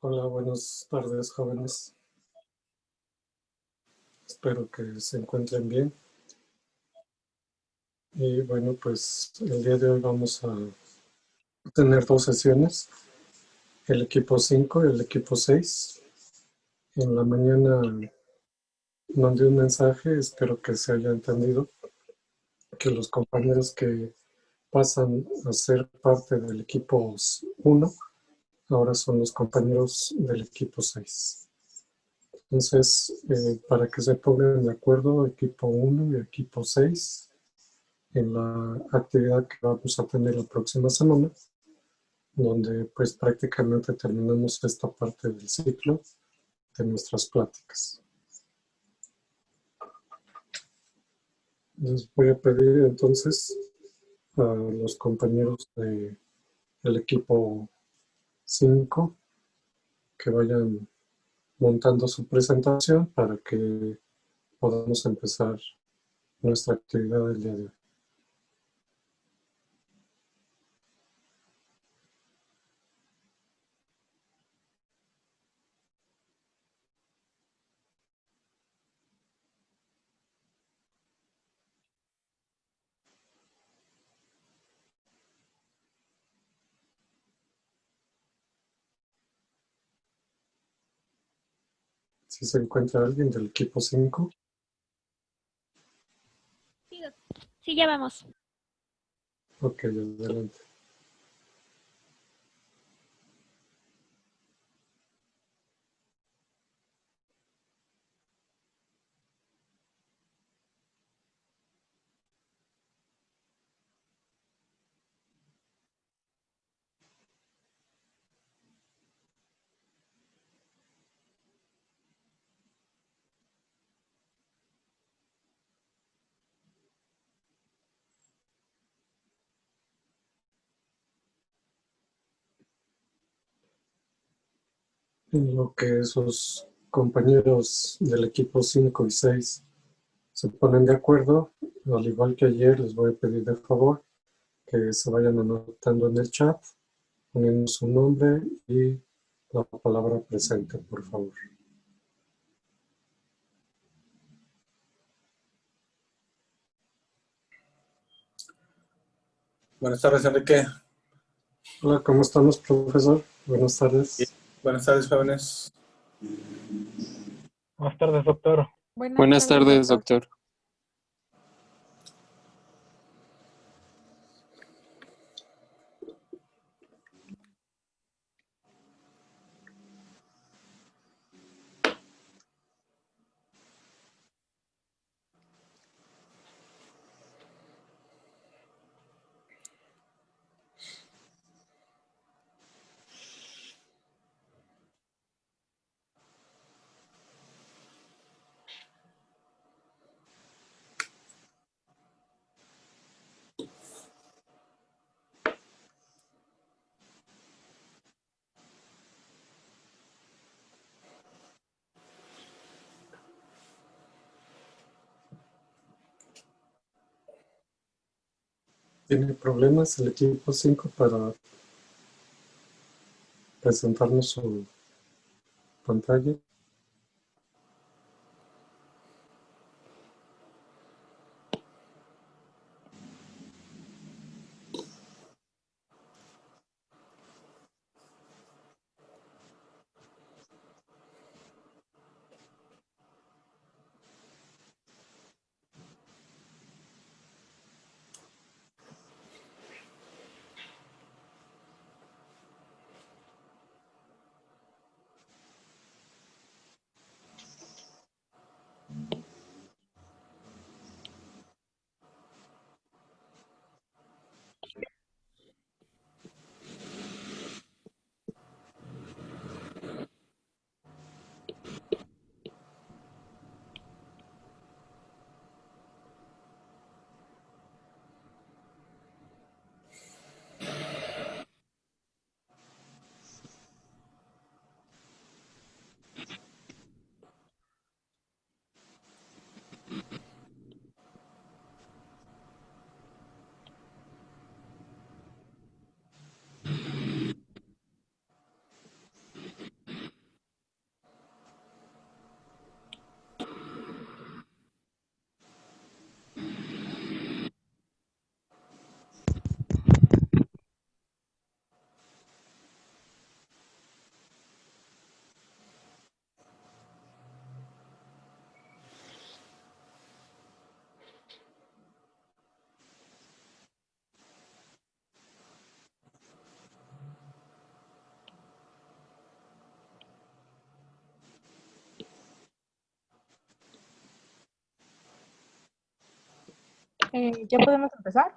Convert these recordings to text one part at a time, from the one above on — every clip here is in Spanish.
Hola, buenas tardes, jóvenes. Espero que se encuentren bien. Y bueno, pues el día de hoy vamos a tener dos sesiones, el equipo 5 y el equipo 6. En la mañana mandé un mensaje, espero que se haya entendido, que los compañeros que pasan a ser parte del equipo 1 ahora son los compañeros del equipo 6. Entonces, para que se pongan de acuerdo, equipo 1 y equipo 6, en la actividad que vamos a tener la próxima semana, donde pues prácticamente terminamos esta parte del ciclo de nuestras pláticas. Les voy a pedir entonces a los compañeros del equipo 5 que vayan montando su presentación para que podamos empezar nuestra actividad del día de hoy. Si se encuentra alguien del equipo 5. Sí, ya vamos. Ok, adelante. En lo que esos compañeros del equipo 5 y 6 se ponen de acuerdo, al igual que ayer, les voy a pedir de favor que se vayan anotando en el chat, poniendo su nombre y la palabra presente, por favor. Buenas tardes, Enrique. Hola, ¿cómo estamos, profesor? Buenas tardes. Buenas tardes, jóvenes. Buenas tardes, doctor. Buenas tardes, doctor. ¿Tiene problemas el equipo 5 para presentarnos su pantalla? ¿Ya podemos empezar?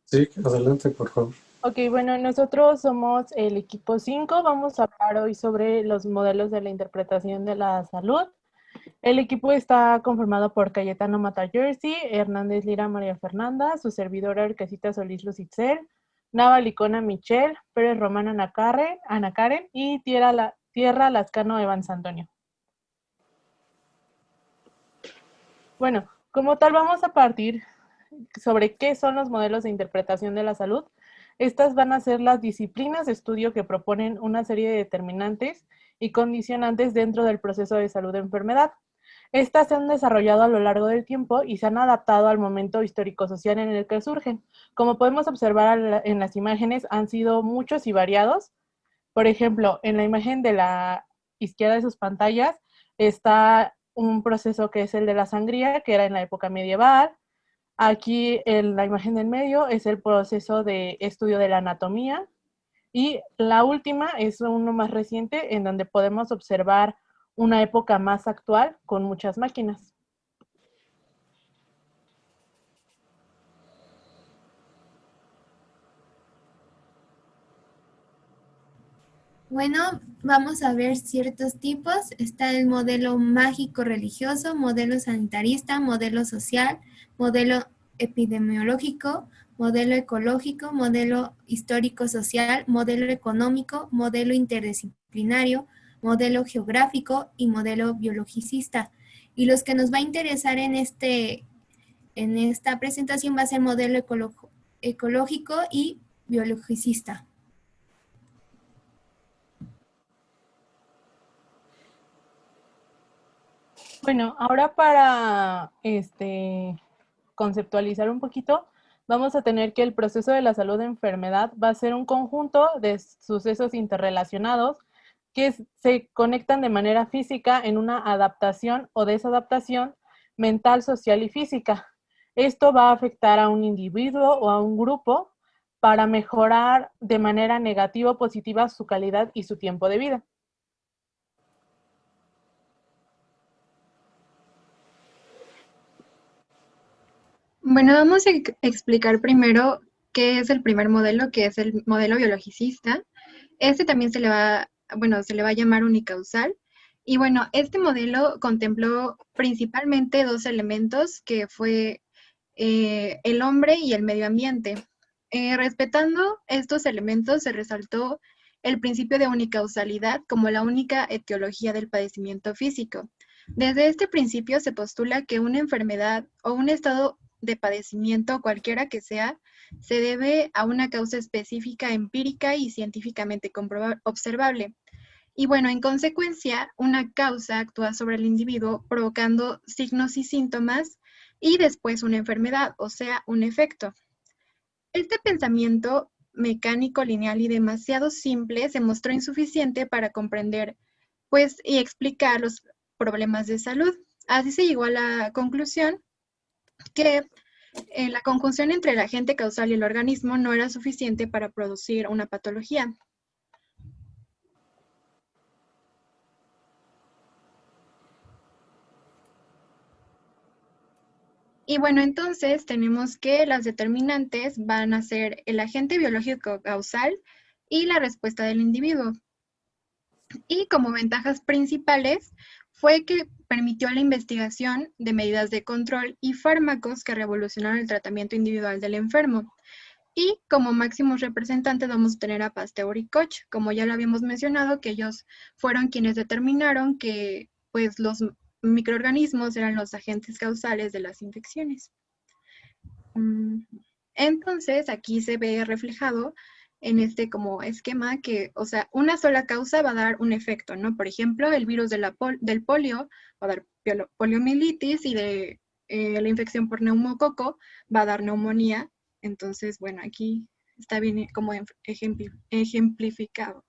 Sí, adelante, por favor. Ok, bueno, nosotros somos el equipo 5. Vamos a hablar hoy sobre los modelos de la interpretación de la salud. El equipo está conformado por Cayetano Mata Jersey, Hernández Lira María Fernanda, su servidora Erquesita Solís Lucitzel, Nava Licona Michelle, Pérez Román Ana Karen y Tierra Lascano Evans Antonio. Bueno, como tal vamos a partir sobre qué son los modelos de interpretación de la salud. Estas van a ser las disciplinas de estudio que proponen una serie de determinantes y condicionantes dentro del proceso de salud-enfermedad. Estas se han desarrollado a lo largo del tiempo y se han adaptado al momento histórico-social en el que surgen. Como podemos observar en las imágenes, han sido muchos y variados. Por ejemplo, en la imagen de la izquierda de sus pantallas está un proceso que es el de la sangría, que era en la época medieval. Aquí en la imagen del medio es el proceso de estudio de la anatomía. Y la última es uno más reciente en donde podemos observar una época más actual con muchas máquinas. Bueno, vamos a ver ciertos tipos. Está el modelo mágico religioso, modelo sanitarista, modelo social, modelo epidemiológico, modelo ecológico, modelo histórico-social, modelo económico, modelo interdisciplinario, modelo geográfico y modelo biologicista. Y los que nos va a interesar en esta presentación va a ser modelo ecológico y biologicista. Bueno, ahora para conceptualizar un poquito, vamos a tener que el proceso de la salud de enfermedad va a ser un conjunto de sucesos interrelacionados que se conectan de manera física en una adaptación o desadaptación mental, social y física. Esto va a afectar a un individuo o a un grupo para mejorar de manera negativa o positiva su calidad y su tiempo de vida. Bueno, vamos a explicar primero qué es el primer modelo, que es el modelo biologicista. Este también se le va a llamar unicausal. Y bueno, este modelo contempló principalmente dos elementos, que fue el hombre y el medio ambiente. Respetando estos elementos, se resaltó el principio de unicausalidad como la única etiología del padecimiento físico. Desde este principio se postula que una enfermedad o un estado de padecimiento, cualquiera que sea, se debe a una causa específica, empírica y científicamente observable. Y bueno, en consecuencia, una causa actúa sobre el individuo provocando signos y síntomas y después una enfermedad, o sea, un efecto. Este pensamiento mecánico, lineal y demasiado simple se mostró insuficiente para comprender, pues, y explicar los problemas de salud. Así se llegó a la conclusión que la conjunción entre el agente causal y el organismo no era suficiente para producir una patología. Y bueno, entonces tenemos que las determinantes van a ser el agente biológico causal y la respuesta del individuo. Y como ventajas principales fue que permitió la investigación de medidas de control y fármacos que revolucionaron el tratamiento individual del enfermo. Y como máximos representantes vamos a tener a Pasteur y Koch, como ya lo habíamos mencionado, que ellos fueron quienes determinaron que pues los microorganismos eran los agentes causales de las infecciones. Entonces aquí se ve reflejado en este como esquema que, o sea, una sola causa va a dar un efecto, ¿no? Por ejemplo, el virus del polio va a dar poliomielitis y de la infección por neumococo va a dar neumonía. Entonces, bueno, aquí está bien como ejemplificado.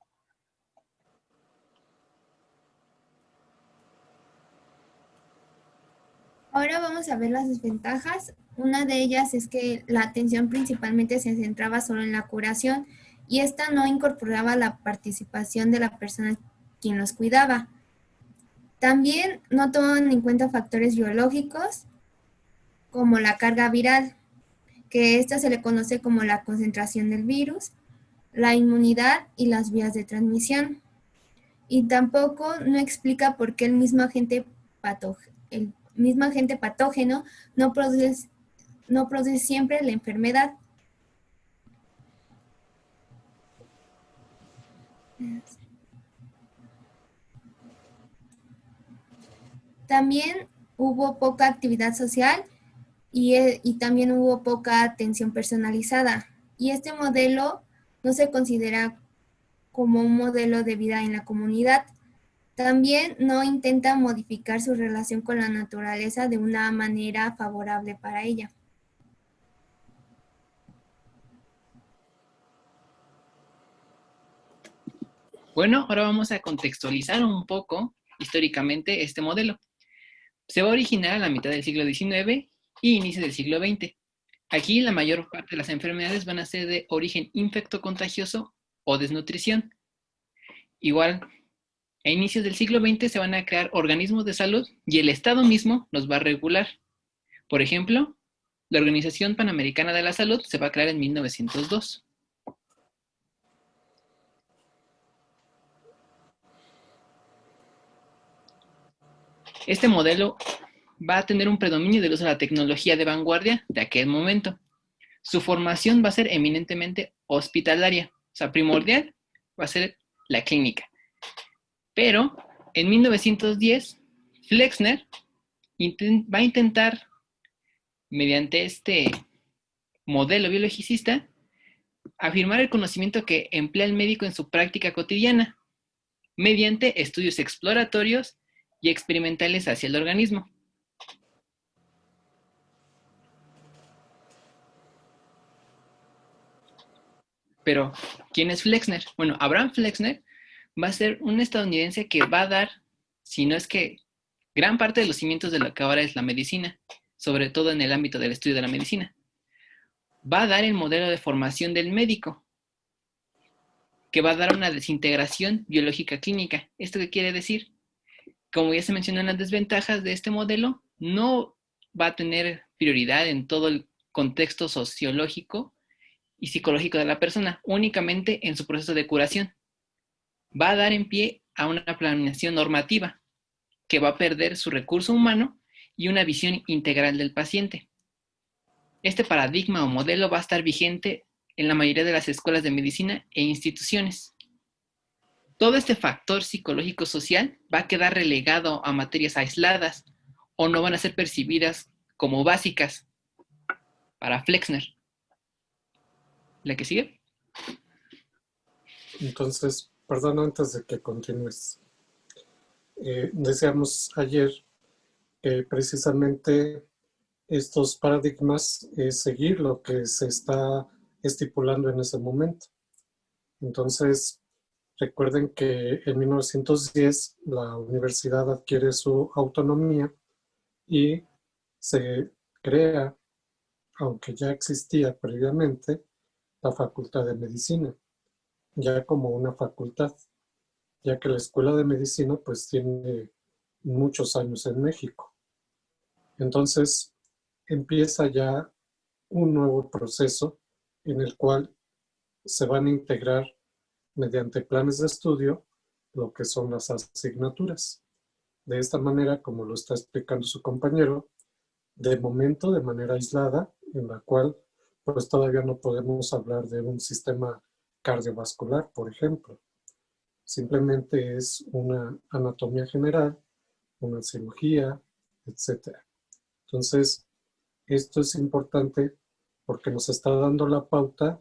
Ahora vamos a ver las desventajas. Una de ellas es que la atención principalmente se centraba solo en la curación y esta no incorporaba la participación de la persona quien los cuidaba. También no toman en cuenta factores biológicos como la carga viral. que esta se le conoce como la concentración del virus, la inmunidad y las vías de transmisión. Y tampoco no explica por qué el mismo agente patógeno no produce siempre la enfermedad. También hubo poca actividad social y también hubo poca atención personalizada. Y este modelo no se considera como un modelo de vida en la comunidad. También no intenta modificar su relación con la naturaleza de una manera favorable para ella. Bueno, ahora vamos a contextualizar un poco históricamente este modelo. Se va a originar a la mitad del siglo XIX y inicio del siglo XX. Aquí la mayor parte de las enfermedades van a ser de origen infectocontagioso o desnutrición. Igual, a inicios del siglo XX se van a crear organismos de salud y el Estado mismo los va a regular. Por ejemplo, la Organización Panamericana de la Salud se va a crear en 1902. Este modelo va a tener un predominio del uso de la tecnología de vanguardia de aquel momento. Su formación va a ser eminentemente hospitalaria, o sea, primordial va a ser la clínica. Pero en 1910, Flexner va a intentar, mediante este modelo biologicista, afirmar el conocimiento que emplea el médico en su práctica cotidiana, mediante estudios exploratorios y experimentales hacia el organismo. Pero, ¿quién es Flexner? Bueno, Abraham Flexner va a ser un estadounidense que va a dar, si no es que gran parte de los cimientos de lo que ahora es la medicina, sobre todo en el ámbito del estudio de la medicina. Va a dar el modelo de formación del médico, que va a dar una desintegración biológica clínica. ¿Esto qué quiere decir? Como ya se mencionó en las desventajas de este modelo, no va a tener prioridad en todo el contexto sociológico y psicológico de la persona, únicamente en su proceso de curación. Va a dar en pie a una planeación normativa que va a perder su recurso humano y una visión integral del paciente. Este paradigma o modelo va a estar vigente en la mayoría de las escuelas de medicina e instituciones. Todo este factor psicológico-social va a quedar relegado a materias aisladas o no van a ser percibidas como básicas para Flexner. ¿La que sigue? Entonces, perdón, antes de que continúes. Decíamos ayer que precisamente estos paradigmas es seguir lo que se está estipulando en ese momento. Entonces, recuerden que en 1910 la universidad adquiere su autonomía y se crea, aunque ya existía previamente, la Facultad de Medicina, ya como una facultad, ya que la Escuela de Medicina pues tiene muchos años en México. Entonces empieza ya un nuevo proceso en el cual se van a integrar mediante planes de estudio lo que son las asignaturas. De esta manera, como lo está explicando su compañero, de momento de manera aislada, en la cual pues todavía no podemos hablar de un sistema cardiovascular, por ejemplo. Simplemente es una anatomía general, una cirugía, etc. Entonces, esto es importante porque nos está dando la pauta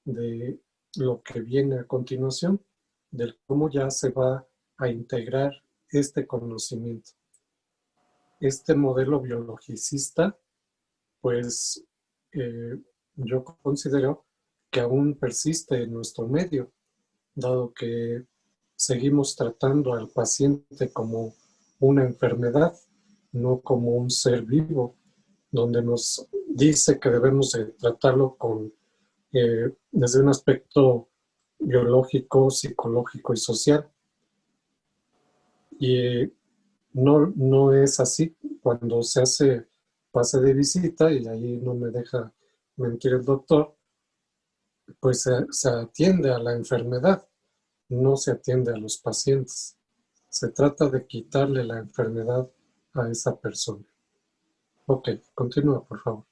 de lo que viene a continuación, del cómo ya se va a integrar este conocimiento. Este modelo biologicista, pues yo considero que aún persiste en nuestro medio, dado que seguimos tratando al paciente como una enfermedad, no como un ser vivo, donde nos dice que debemos de tratarlo desde un aspecto biológico, psicológico y social. Y no es así cuando se hace pase de visita, y ahí no me deja mentir el doctor, pues se atiende a la enfermedad, no se atiende a los pacientes. Se trata de quitarle la enfermedad a esa persona. Ok, continúa, por favor.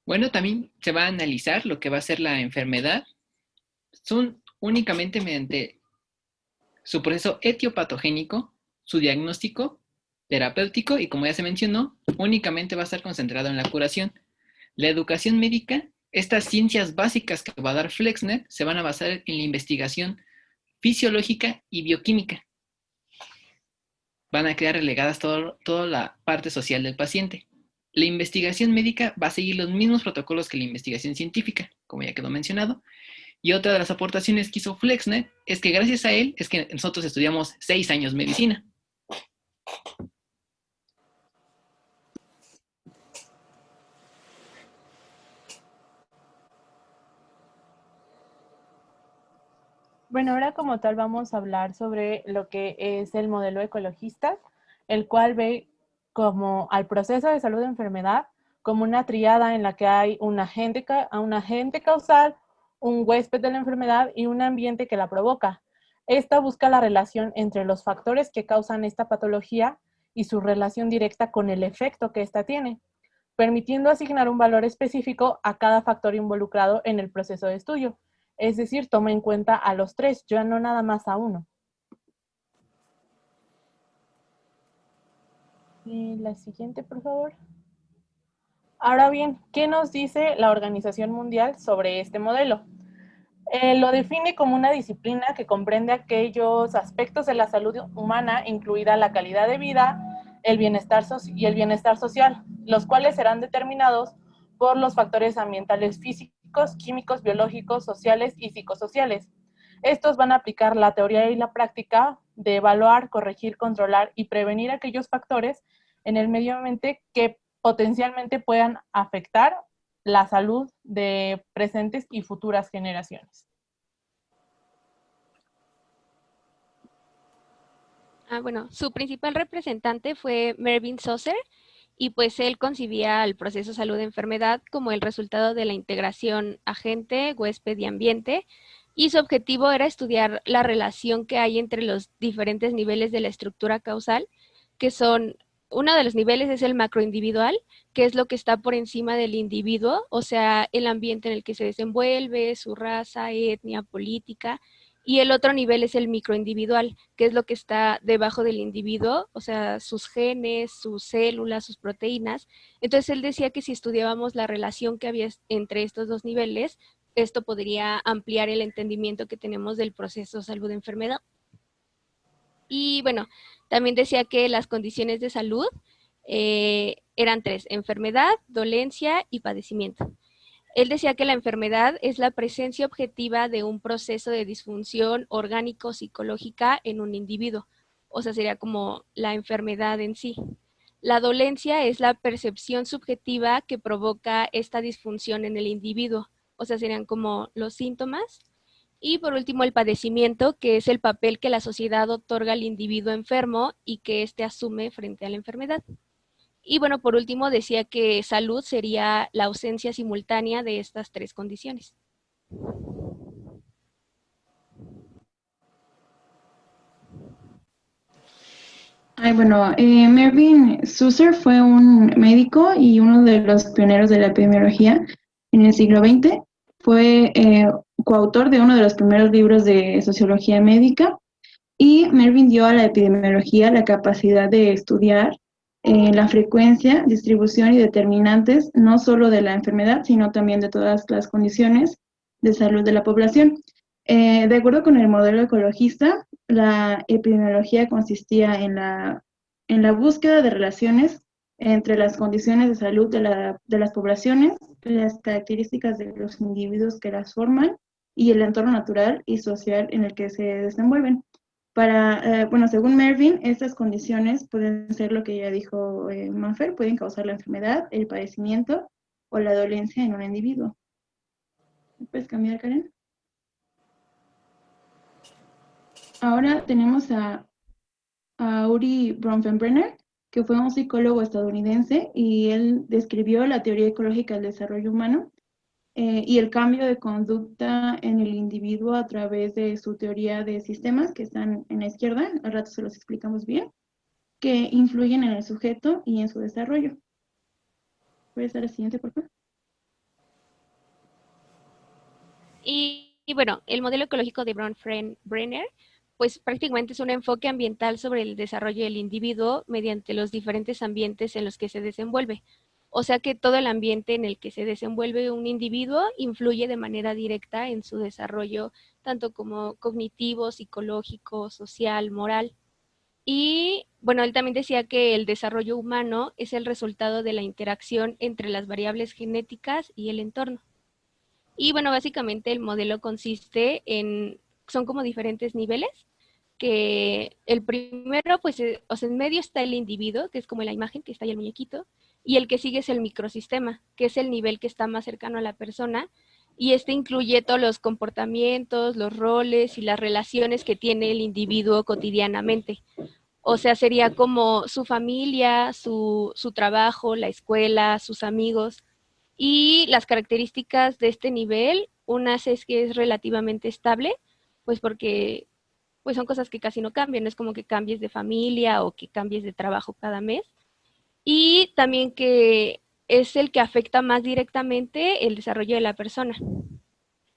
Bueno, también se va a analizar lo que va a ser la enfermedad. Son únicamente mediante su proceso etiopatogénico, su diagnóstico terapéutico y, como ya se mencionó, únicamente va a estar concentrado en la curación. La educación médica, estas ciencias básicas que va a dar Flexner, se van a basar en la investigación fisiológica y bioquímica. Van a quedar relegadas toda la parte social del paciente. La investigación médica va a seguir los mismos protocolos que la investigación científica, como ya quedó mencionado. Y otra de las aportaciones que hizo Flexner es que gracias a él es que nosotros estudiamos 6 años medicina. Bueno, ahora como tal vamos a hablar sobre lo que es el modelo ecologista, el cual ve como al proceso de salud de enfermedad como una triada en la que hay un agente causal, un huésped de la enfermedad y un ambiente que la provoca. Esta busca la relación entre los factores que causan esta patología y su relación directa con el efecto que ésta tiene, permitiendo asignar un valor específico a cada factor involucrado en el proceso de estudio. Es decir, toma en cuenta a los tres, ya no nada más a uno. Y la siguiente, por favor. Ahora bien, ¿qué nos dice la Organización Mundial sobre este modelo? Lo define como una disciplina que comprende aquellos aspectos de la salud humana, incluida la calidad de vida, el bienestar y el bienestar social, los cuales serán determinados por los factores ambientales físicos, químicos, biológicos, sociales y psicosociales. Estos van a aplicar la teoría y la práctica de evaluar, corregir, controlar y prevenir aquellos factores en el medio ambiente que potencialmente puedan afectar la salud de presentes y futuras generaciones. Bueno, su principal representante fue Mervyn Saucer y pues él concibía el proceso salud-enfermedad como el resultado de la integración agente, huésped y ambiente, y su objetivo era estudiar la relación que hay entre los diferentes niveles de la estructura causal, que son, uno de los niveles es el macroindividual, que es lo que está por encima del individuo, o sea, el ambiente en el que se desenvuelve, su raza, etnia, política, y el otro nivel es el microindividual, que es lo que está debajo del individuo, o sea, sus genes, sus células, sus proteínas. Entonces él decía que si estudiábamos la relación que había entre estos dos niveles, esto podría ampliar el entendimiento que tenemos del proceso salud-enfermedad. Y bueno, también decía que las condiciones de salud eran tres: enfermedad, dolencia y padecimiento. Él decía que la enfermedad es la presencia objetiva de un proceso de disfunción orgánico-psicológica en un individuo, o sea, sería como la enfermedad en sí. La dolencia es la percepción subjetiva que provoca esta disfunción en el individuo, o sea, serían como los síntomas. Y por último, el padecimiento, que es el papel que la sociedad otorga al individuo enfermo y que éste asume frente a la enfermedad. Y bueno, por último, decía que salud sería la ausencia simultánea de estas tres condiciones. Mervyn Saucer fue un médico y uno de los pioneros de la epidemiología en el siglo XX. Fue coautor de uno de los primeros libros de sociología médica, y Mervyn dio a la epidemiología la capacidad de estudiar la frecuencia, distribución y determinantes no solo de la enfermedad, sino también de todas las condiciones de salud de la población. De acuerdo con el modelo ecologista, la epidemiología consistía en la búsqueda de relaciones entre las condiciones de salud de las poblaciones, las características de los individuos que las forman y el entorno natural y social en el que se desenvuelven. Según Mervyn, estas condiciones pueden ser lo que ya dijo Manfer, pueden causar la enfermedad, el padecimiento o la dolencia en un individuo. ¿Puedes cambiar, Karen? Ahora tenemos a Uri Bronfenbrenner, que fue un psicólogo estadounidense, y él describió la teoría ecológica del desarrollo humano y el cambio de conducta en el individuo a través de su teoría de sistemas, que están en la izquierda, al rato se los explicamos bien, que influyen en el sujeto y en su desarrollo. ¿Puedes dar la siguiente, por favor? Y bueno, el modelo ecológico de Brenner, pues prácticamente es un enfoque ambiental sobre el desarrollo del individuo mediante los diferentes ambientes en los que se desenvuelve. O sea que todo el ambiente en el que se desenvuelve un individuo influye de manera directa en su desarrollo, tanto como cognitivo, psicológico, social, moral. Y bueno, él también decía que el desarrollo humano es el resultado de la interacción entre las variables genéticas y el entorno. Y bueno, básicamente el modelo consiste son como diferentes niveles, que el primero, pues, o sea, en medio está el individuo, que es como la imagen, que está ahí el muñequito, y el que sigue es el microsistema, que es el nivel que está más cercano a la persona, y este incluye todos los comportamientos, los roles y las relaciones que tiene el individuo cotidianamente. O sea, sería como su familia, su trabajo, la escuela, sus amigos. Y las características de este nivel, unas es que es relativamente estable, pues porque pues son cosas que casi no cambian, no es como que cambies de familia o que cambies de trabajo cada mes. Y también que es el que afecta más directamente el desarrollo de la persona.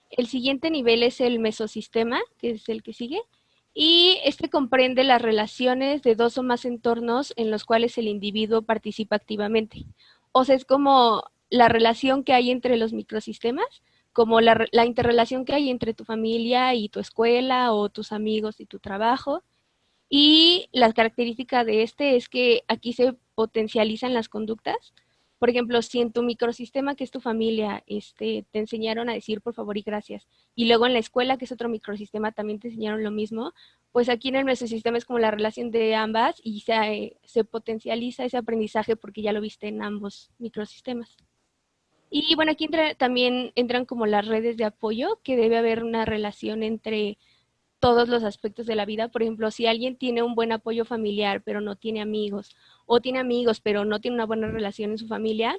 El siguiente nivel es el mesosistema, que es el que sigue, y este comprende las relaciones de dos o más entornos en los cuales el individuo participa activamente. O sea, es como la relación que hay entre los microsistemas, como la interrelación que hay entre tu familia y tu escuela o tus amigos y tu trabajo. Y la característica de este es que aquí se potencializan las conductas. Por ejemplo, si en tu microsistema, que es tu familia, te enseñaron a decir por favor y gracias, y luego en la escuela, que es otro microsistema, también te enseñaron lo mismo, pues aquí en el mesosistema es como la relación de ambas y se potencializa ese aprendizaje porque ya lo viste en ambos microsistemas. Y bueno, aquí también entran como las redes de apoyo, que debe haber una relación entre todos los aspectos de la vida. Por ejemplo, si alguien tiene un buen apoyo familiar, pero no tiene amigos, o tiene amigos, pero no tiene una buena relación en su familia,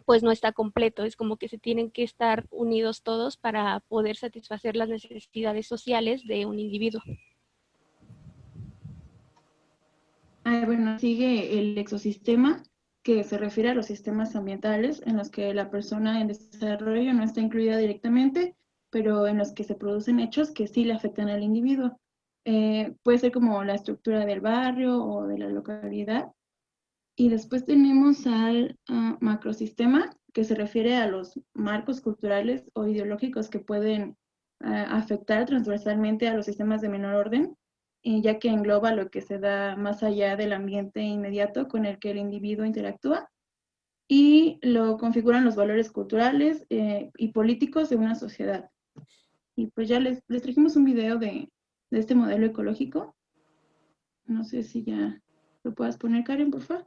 pues no está completo. Es como que se tienen que estar unidos todos para poder satisfacer las necesidades sociales de un individuo. Bueno, sigue el exosistema, que se refiere a los sistemas ambientales en los que la persona en desarrollo no está incluida directamente, pero en los que se producen hechos que sí le afectan al individuo. Puede ser como la estructura del barrio o de la localidad. Y después tenemos al macrosistema, que se refiere a los marcos culturales o ideológicos que pueden afectar transversalmente a los sistemas de menor orden, ya que engloba lo que se da más allá del ambiente inmediato con el que el individuo interactúa, y lo configuran los valores culturales y políticos de una sociedad. Y pues ya les trajimos un video de este modelo ecológico. No sé si ya lo puedas poner, Karen, por favor.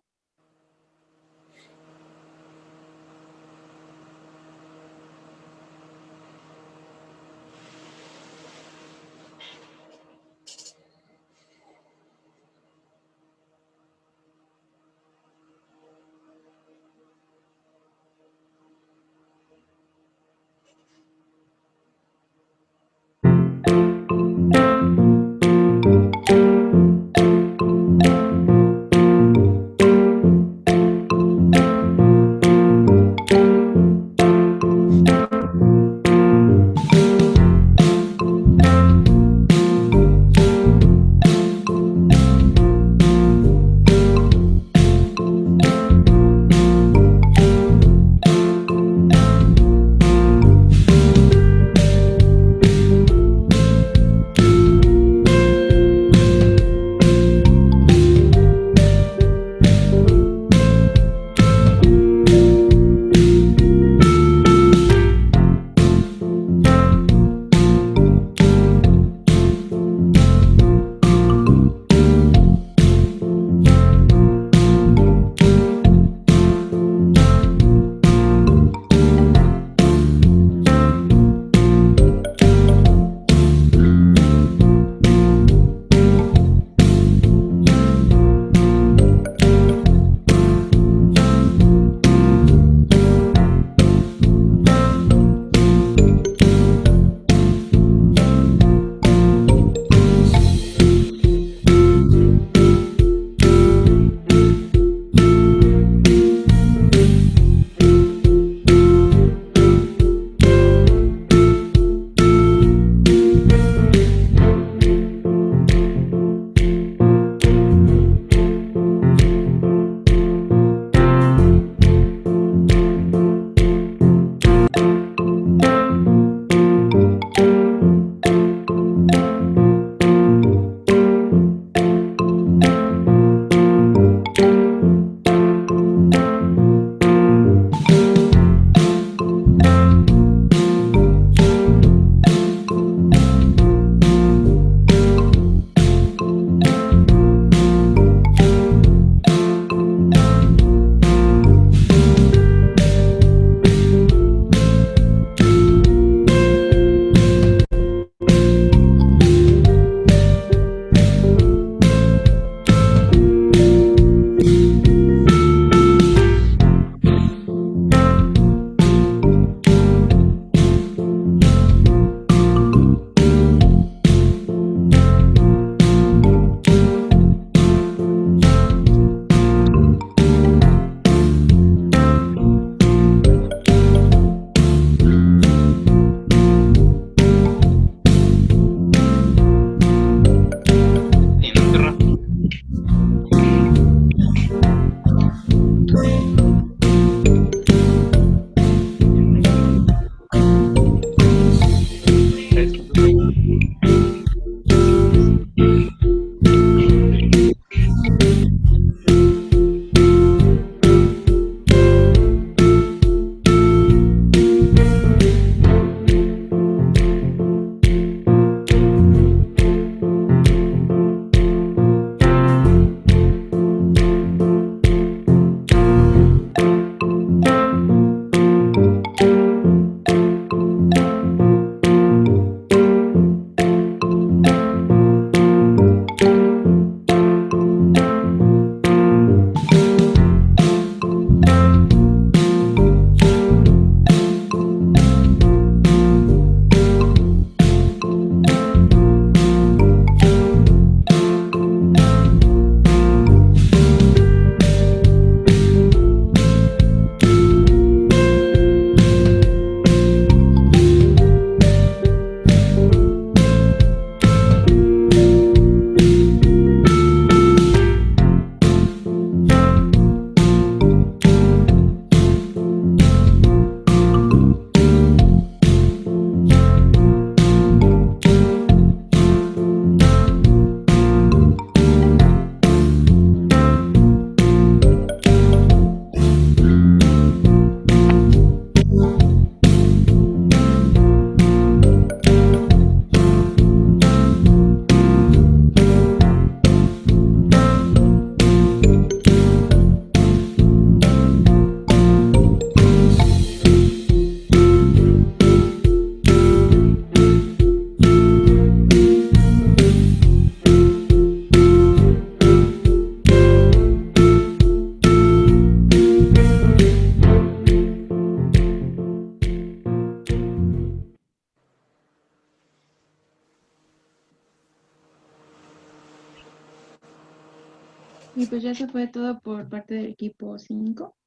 Y pues ya se fue todo por parte del equipo 5.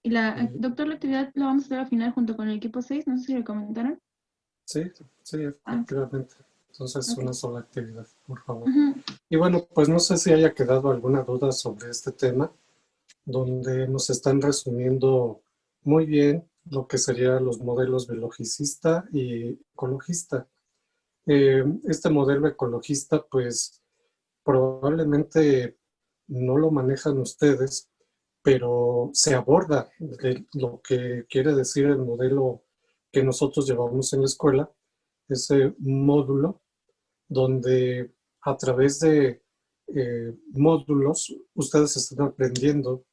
Y doctor, la actividad la vamos a hacer al final junto con el equipo 6, no sé si lo comentaron. Sí, sí, efectivamente. Entonces, Ok. una sola actividad, por favor. Ujú. Y bueno, pues no sé si haya quedado alguna duda sobre este tema, donde nos están resumiendo muy bien lo que serían los modelos biologicista y ecologista. Este modelo ecologista, pues probablemente no lo manejan ustedes, pero se aborda de lo que quiere decir el modelo que nosotros llevamos en la escuela, ese módulo donde a través de módulos ustedes están aprendiendo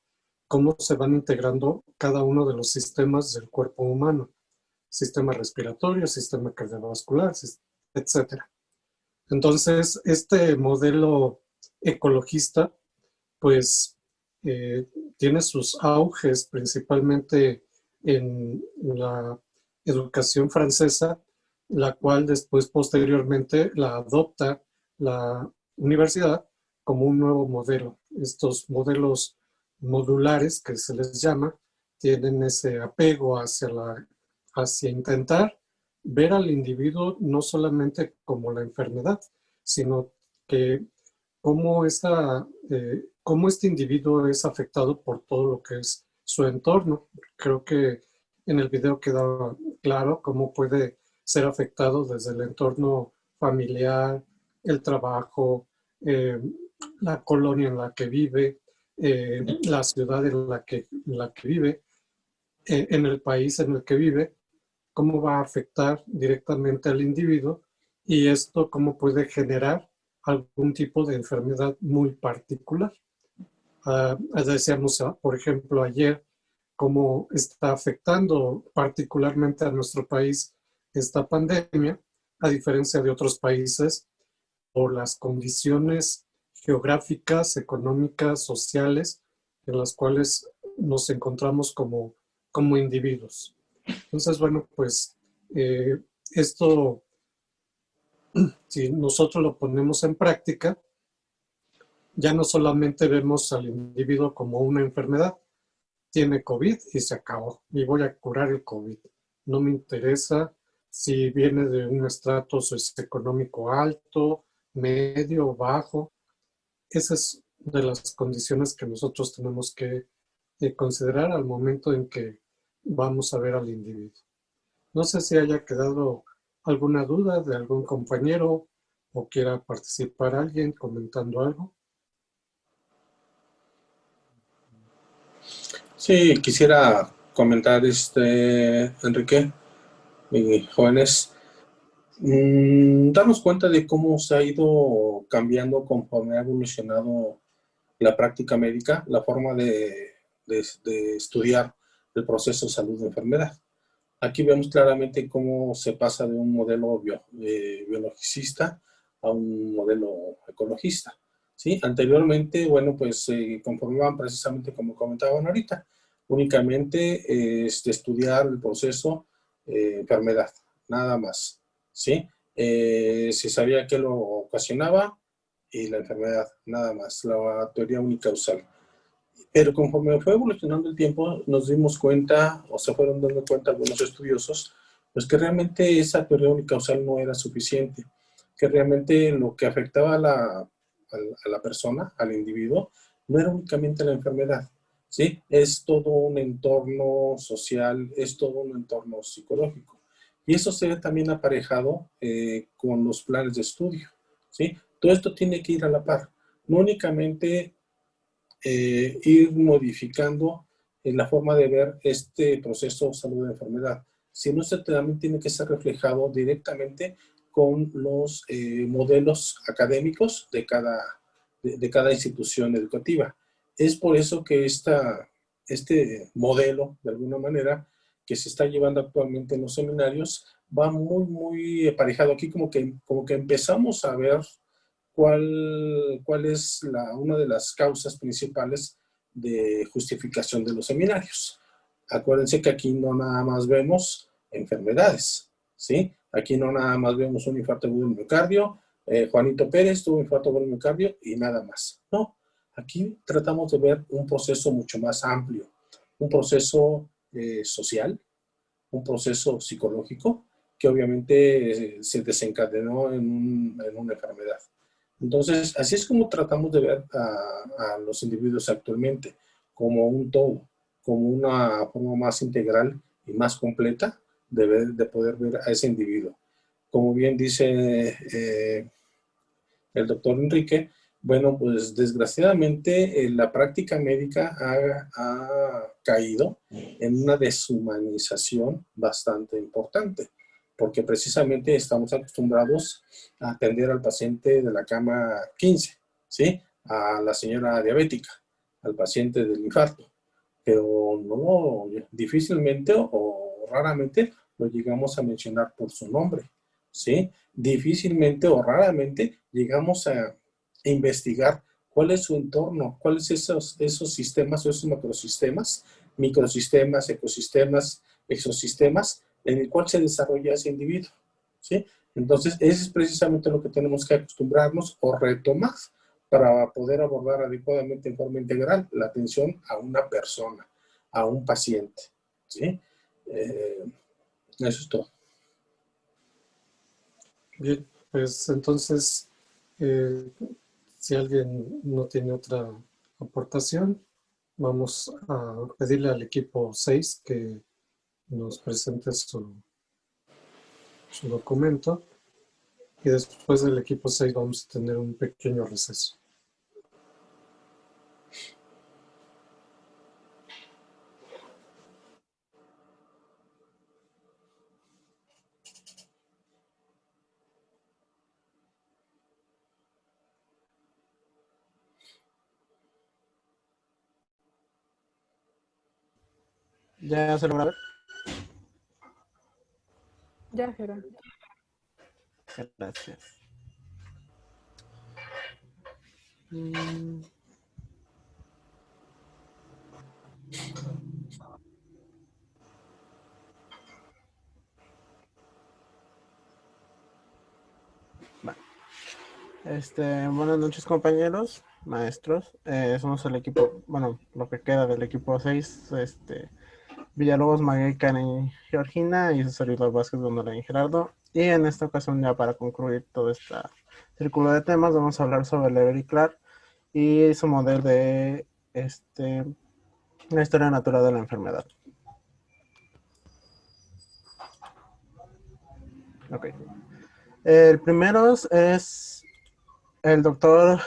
cómo se van integrando cada uno de los sistemas del cuerpo humano, sistema respiratorio, sistema cardiovascular, etcétera. Entonces, este modelo ecologista, pues, tiene sus auges principalmente en la educación francesa, la cual después, posteriormente, la adopta la universidad como un nuevo modelo. Estos modelos modulares, que se les llama, tienen ese apego hacia intentar ver al individuo no solamente como la enfermedad, sino que cómo este individuo es afectado por todo lo que es su entorno. Creo que en el video queda claro cómo puede ser afectado desde el entorno familiar, el trabajo, la colonia en la que vive, la ciudad en la que vive, en el país en el que vive, cómo va a afectar directamente al individuo y esto cómo puede generar algún tipo de enfermedad muy particular. Decíamos, por ejemplo, ayer, cómo está afectando particularmente a nuestro país esta pandemia, a diferencia de otros países, por las condiciones geográficas, económicas, sociales, en las cuales nos encontramos como individuos. Entonces, bueno, pues esto, si nosotros lo ponemos en práctica, ya no solamente vemos al individuo como una enfermedad, tiene COVID y se acabó, y voy a curar el COVID. No me interesa si viene de un estrato socioeconómico alto, medio o bajo. Esa es de las condiciones que nosotros tenemos que considerar al momento en que vamos a ver al individuo. No sé si haya quedado alguna duda de algún compañero o quiera participar alguien comentando algo. Sí, quisiera comentar, Enrique y jóvenes, darnos cuenta de cómo se ha ido cambiando conforme ha evolucionado la práctica médica, la forma de estudiar el proceso de salud de enfermedad. Aquí vemos claramente cómo se pasa de un modelo biologicista a un modelo ecologista, ¿sí? Anteriormente, bueno, pues se conformaban precisamente como comentaban ahorita, únicamente estudiar el proceso enfermedad, nada más, ¿sí? Se sabía qué lo ocasionaba y la enfermedad, nada más, la teoría unicausal. Pero conforme fue evolucionando el tiempo, nos dimos cuenta, o se fueron dando cuenta algunos estudiosos, pues que realmente esa teoría unicausal no era suficiente, que realmente lo que afectaba a la persona, al individuo, no era únicamente la enfermedad, ¿sí? Es todo un entorno social, es todo un entorno psicológico. Y eso se ve también aparejado con los planes de estudio, ¿sí? Todo esto tiene que ir a la par, no únicamente ir modificando la forma de ver este proceso salud-enfermedad, sino que también tiene que ser reflejado directamente con los modelos académicos de cada institución educativa. Es por eso que este modelo, de alguna manera, que se está llevando actualmente en los seminarios, va muy, muy aparejado. Aquí como que empezamos a ver cuál es una de las causas principales de justificación de los seminarios. Acuérdense que aquí no nada más vemos enfermedades, ¿sí? Aquí no nada más vemos un infarto agudo del miocardio, Juanito Pérez tuvo un infarto agudo del miocardio y nada más. No, Aquí tratamos de ver un proceso mucho más amplio, un proceso social, un proceso psicológico que obviamente se desencadenó en una enfermedad. Entonces, así es como tratamos de ver a los individuos actualmente, como un todo, como una forma más integral y más completa de poder ver a ese individuo. Como bien dice el doctor Enrique, bueno, pues desgraciadamente la práctica médica ha caído en una deshumanización bastante importante, porque precisamente estamos acostumbrados a atender al paciente de la cama 15, ¿sí? A la señora diabética, al paciente del infarto, pero no, difícilmente o raramente lo llegamos a mencionar por su nombre, ¿sí? Difícilmente o raramente llegamos a investigar cuál es su entorno, cuáles esos sistemas o esos macrosistemas, microsistemas, ecosistemas, exosistemas, en el cual se desarrolla ese individuo, ¿sí? Entonces, eso es precisamente lo que tenemos que acostumbrarnos o retomar para poder abordar adecuadamente en forma integral la atención a una persona, a un paciente, ¿sí? Eso es todo. Bien, pues entonces, si alguien no tiene otra aportación, vamos a pedirle al equipo 6 que nos presente su documento y después del equipo 6 vamos a tener un pequeño receso. ¿Ya se logra ver? Ya, Gerardo. Gracias. Buenas noches, compañeros, maestros. Somos el equipo, bueno, lo que queda del equipo 6, Villalobos, Maguey, Karen y Georgina, y su servidor Vázquez, Gondola y Gerardo. Y en esta ocasión, ya para concluir todo este círculo de temas, vamos a hablar sobre Leber y Clark y su modelo de la historia natural de la enfermedad. Ok. El primero es el doctor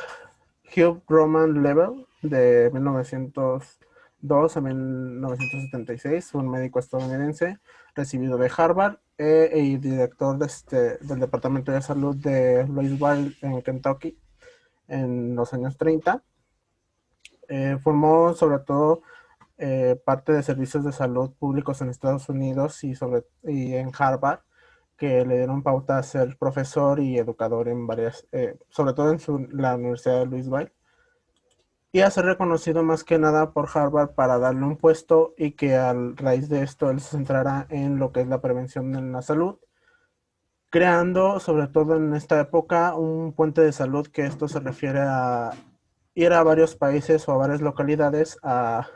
Hugh Roman Leber, de 1902 a 1976, un médico estadounidense recibido de Harvard y director del Departamento de Salud de Louisville, en Kentucky, en los años 30. Formó sobre todo parte de servicios de salud públicos en Estados Unidos y en Harvard, que le dieron pauta a ser profesor y educador en varias, sobre todo en la Universidad de Louisville, y a ser reconocido más que nada por Harvard para darle un puesto y que a raíz de esto él se centrara en lo que es la prevención en la salud, creando sobre todo en esta época un puente de salud, que esto se refiere a ir a varios países o a varias localidades a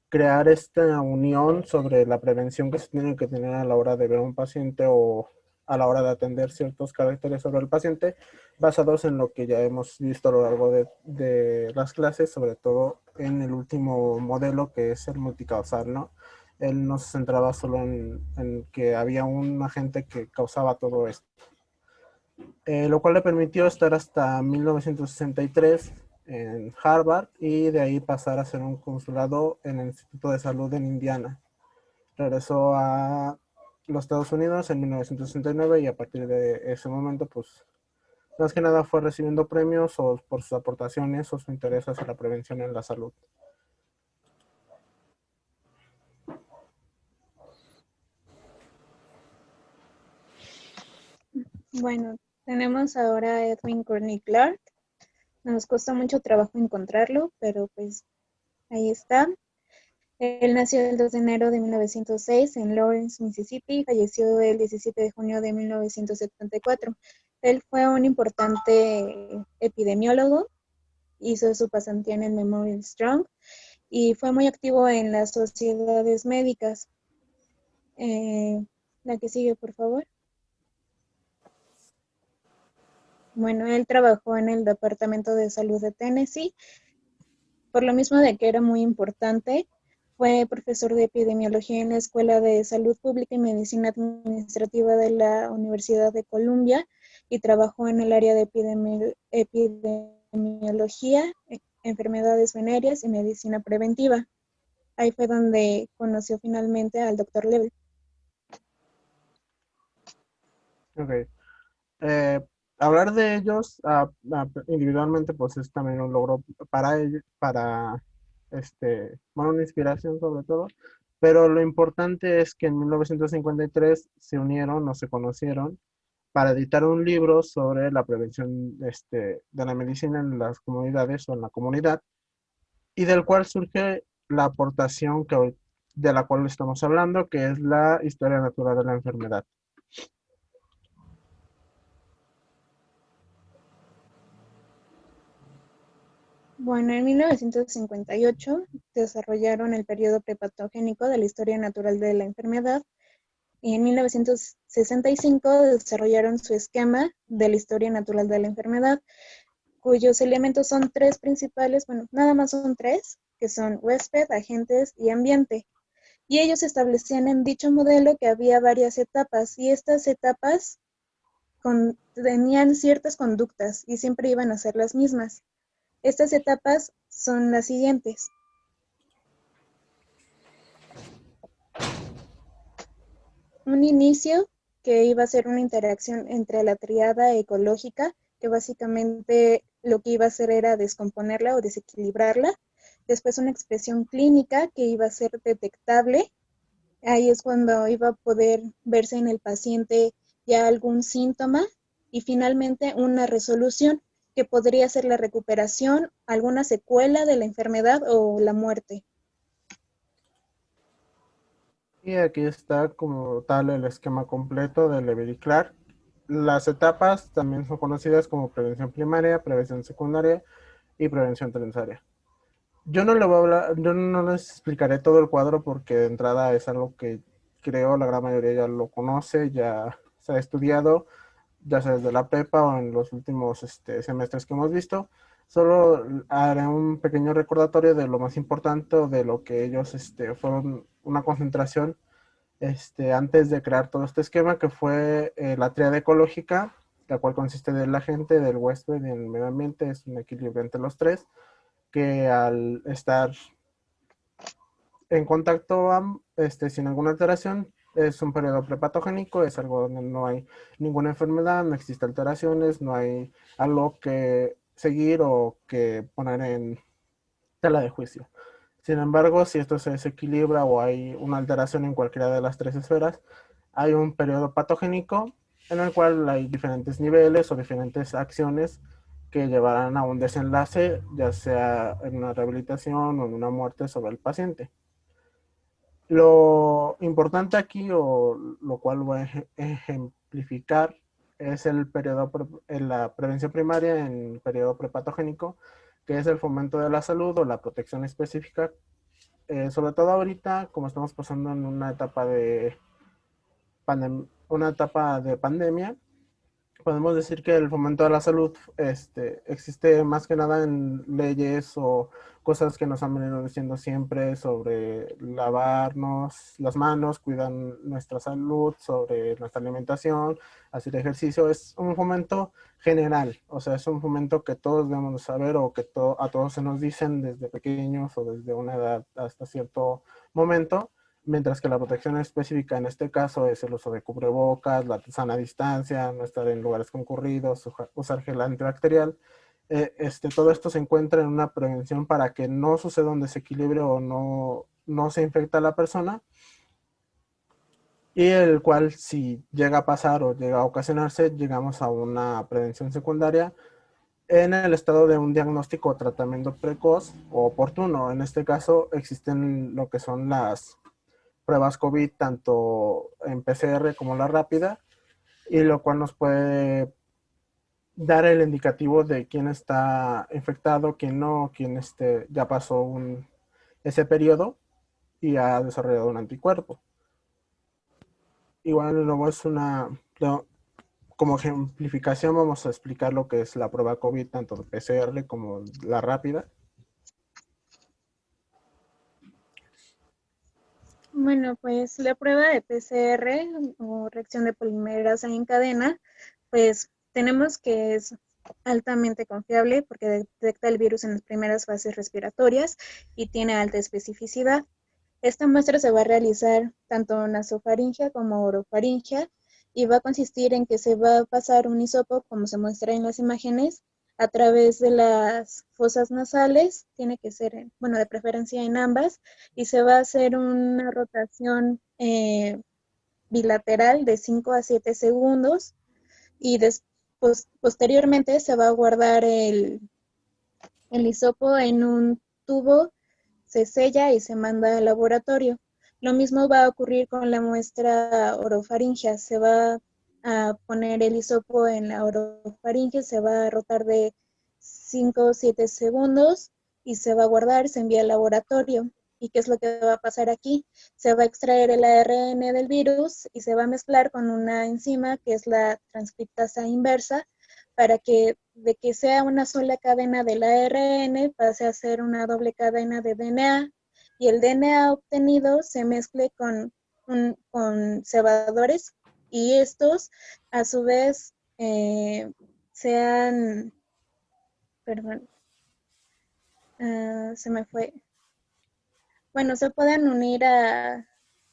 crear esta unión sobre la prevención que se tiene que tener a la hora de ver a un paciente o a la hora de atender ciertos caracteres sobre el paciente, basados en lo que ya hemos visto a lo largo de las clases, sobre todo en el último modelo, que es el multicausal, ¿no? Él no se centraba solo en que había un agente que causaba todo esto. Lo cual le permitió estar hasta 1963 en Harvard y de ahí pasar a ser un consulado en el Instituto de Salud en Indiana. Regresó a los Estados Unidos en 1969 y a partir de ese momento, pues, más que nada fue recibiendo premios por sus aportaciones o su interés hacia la prevención en la salud. Bueno, tenemos ahora a Edwin Courtney Clark. Nos costó mucho trabajo encontrarlo, pero pues ahí está. Él nació el 2 de enero de 1906 en Lawrence, Mississippi, y falleció el 17 de junio de 1974. Él fue un importante epidemiólogo hizo su pasantía en el Memorial Strong y fue muy activo en las sociedades médicas. La que sigue, por favor. Bueno, él trabajó en el Departamento de Salud de Tennessee. Por lo mismo de que era muy importante, fue profesor de epidemiología en la Escuela de Salud Pública y Medicina Administrativa de la Universidad de Columbia y trabajó en el área de epidemiología, enfermedades venéreas y medicina preventiva. Ahí fue donde conoció finalmente al Dr. Level. Ok. Hablar de ellos individualmente, pues es también un logro para ellos, bueno, una inspiración sobre todo, pero lo importante es que en 1953 se unieron o se conocieron para editar un libro sobre la prevención de la medicina en las comunidades o en la comunidad, y del cual surge la aportación de la cual estamos hablando, que es la historia natural de la enfermedad. Bueno, en 1958 desarrollaron el periodo prepatogénico de la historia natural de la enfermedad y en 1965 desarrollaron su esquema de la historia natural de la enfermedad, cuyos elementos son tres principales, bueno, nada más son tres, que son huésped, agentes y ambiente. Y ellos establecían en dicho modelo que había varias etapas y estas etapas tenían ciertas conductas y siempre iban a ser las mismas. Estas etapas son las siguientes. Un inicio que iba a ser una interacción entre la tríada ecológica, que básicamente lo que iba a hacer era descomponerla o desequilibrarla. Después una expresión clínica que iba a ser detectable. Ahí es cuando iba a poder verse en el paciente ya algún síntoma. Y finalmente una resolución, que podría ser la recuperación, alguna secuela de la enfermedad o la muerte. Y aquí está como tal el esquema completo de Level y Clark. Las etapas también son conocidas como prevención primaria, prevención secundaria y prevención terciaria. Yo no les explicaré todo el cuadro porque de entrada es algo que creo la gran mayoría ya lo conoce, ya se ha estudiado, ya sea desde la prepa o en los últimos semestres que hemos visto. Solo haré un pequeño recordatorio de lo más importante, de lo que ellos fueron una concentración antes de crear todo este esquema, que fue la tríada ecológica, la cual consiste del agente, del huésped y del medio ambiente. Es un equilibrio entre los tres, que al estar en contacto sin alguna alteración, es un periodo prepatogénico, es algo donde no hay ninguna enfermedad, no existen alteraciones, no hay algo que seguir o que poner en tela de juicio. Sin embargo, si esto se desequilibra o hay una alteración en cualquiera de las tres esferas, hay un periodo patogénico en el cual hay diferentes niveles o diferentes acciones que llevarán a un desenlace, ya sea en una rehabilitación o en una muerte sobre el paciente. Lo importante aquí, o lo cual voy a ejemplificar, es el periodo en la prevención primaria en el periodo prepatogénico, que es el fomento de la salud o la protección específica, sobre todo ahorita, como estamos pasando en una etapa de pandemia. Podemos decir que el fomento de la salud existe más que nada en leyes o cosas que nos han venido diciendo siempre sobre lavarnos las manos, cuidar nuestra salud, sobre nuestra alimentación, hacer ejercicio. Es un fomento general, o sea, es un fomento que todos debemos saber o que a todos se nos dicen desde pequeños o desde una edad hasta cierto momento. Mientras que la protección específica en este caso es el uso de cubrebocas, la sana distancia, no estar en lugares concurridos, usar gel antibacterial. Todo esto se encuentra en una prevención para que no suceda un desequilibrio o no se infecta a la persona, y el cual, si llega a pasar o llega a ocasionarse, llegamos a una prevención secundaria en el estado de un diagnóstico o tratamiento precoz o oportuno. En este caso existen lo que son las pruebas COVID, tanto en PCR como la rápida, y lo cual nos puede dar el indicativo de quién está infectado, quién no, quién ya pasó ese periodo y ha desarrollado un anticuerpo. Igual luego como ejemplificación vamos a explicar lo que es la prueba COVID, tanto de PCR como la rápida. Bueno, pues la prueba de PCR o reacción de polimerasa en cadena, pues tenemos que es altamente confiable porque detecta el virus en las primeras fases respiratorias y tiene alta especificidad. Esta muestra se va a realizar tanto nasofaringea como orofaringea y va a consistir en que se va a pasar un hisopo, como se muestra en las imágenes, a través de las fosas nasales, tiene que ser, bueno, de preferencia en ambas, y se va a hacer una rotación bilateral de 5 a 7 segundos y posteriormente se va a guardar el hisopo en un tubo, se sella y se manda al laboratorio. Lo mismo va a ocurrir con la muestra orofaringea. Se va a poner el hisopo en la orofaringe, se va a rotar de 5 o 7 segundos y se va a guardar, se envía al laboratorio. ¿Y qué es lo que va a pasar aquí? Se va a extraer el ARN del virus y se va a mezclar con una enzima que es la transcriptasa inversa para que de que sea una sola cadena del ARN pase a ser una doble cadena de DNA y el DNA obtenido se mezcle con cebadores y estos a su vez sean, perdón, se me fue, bueno, se pueden unir a,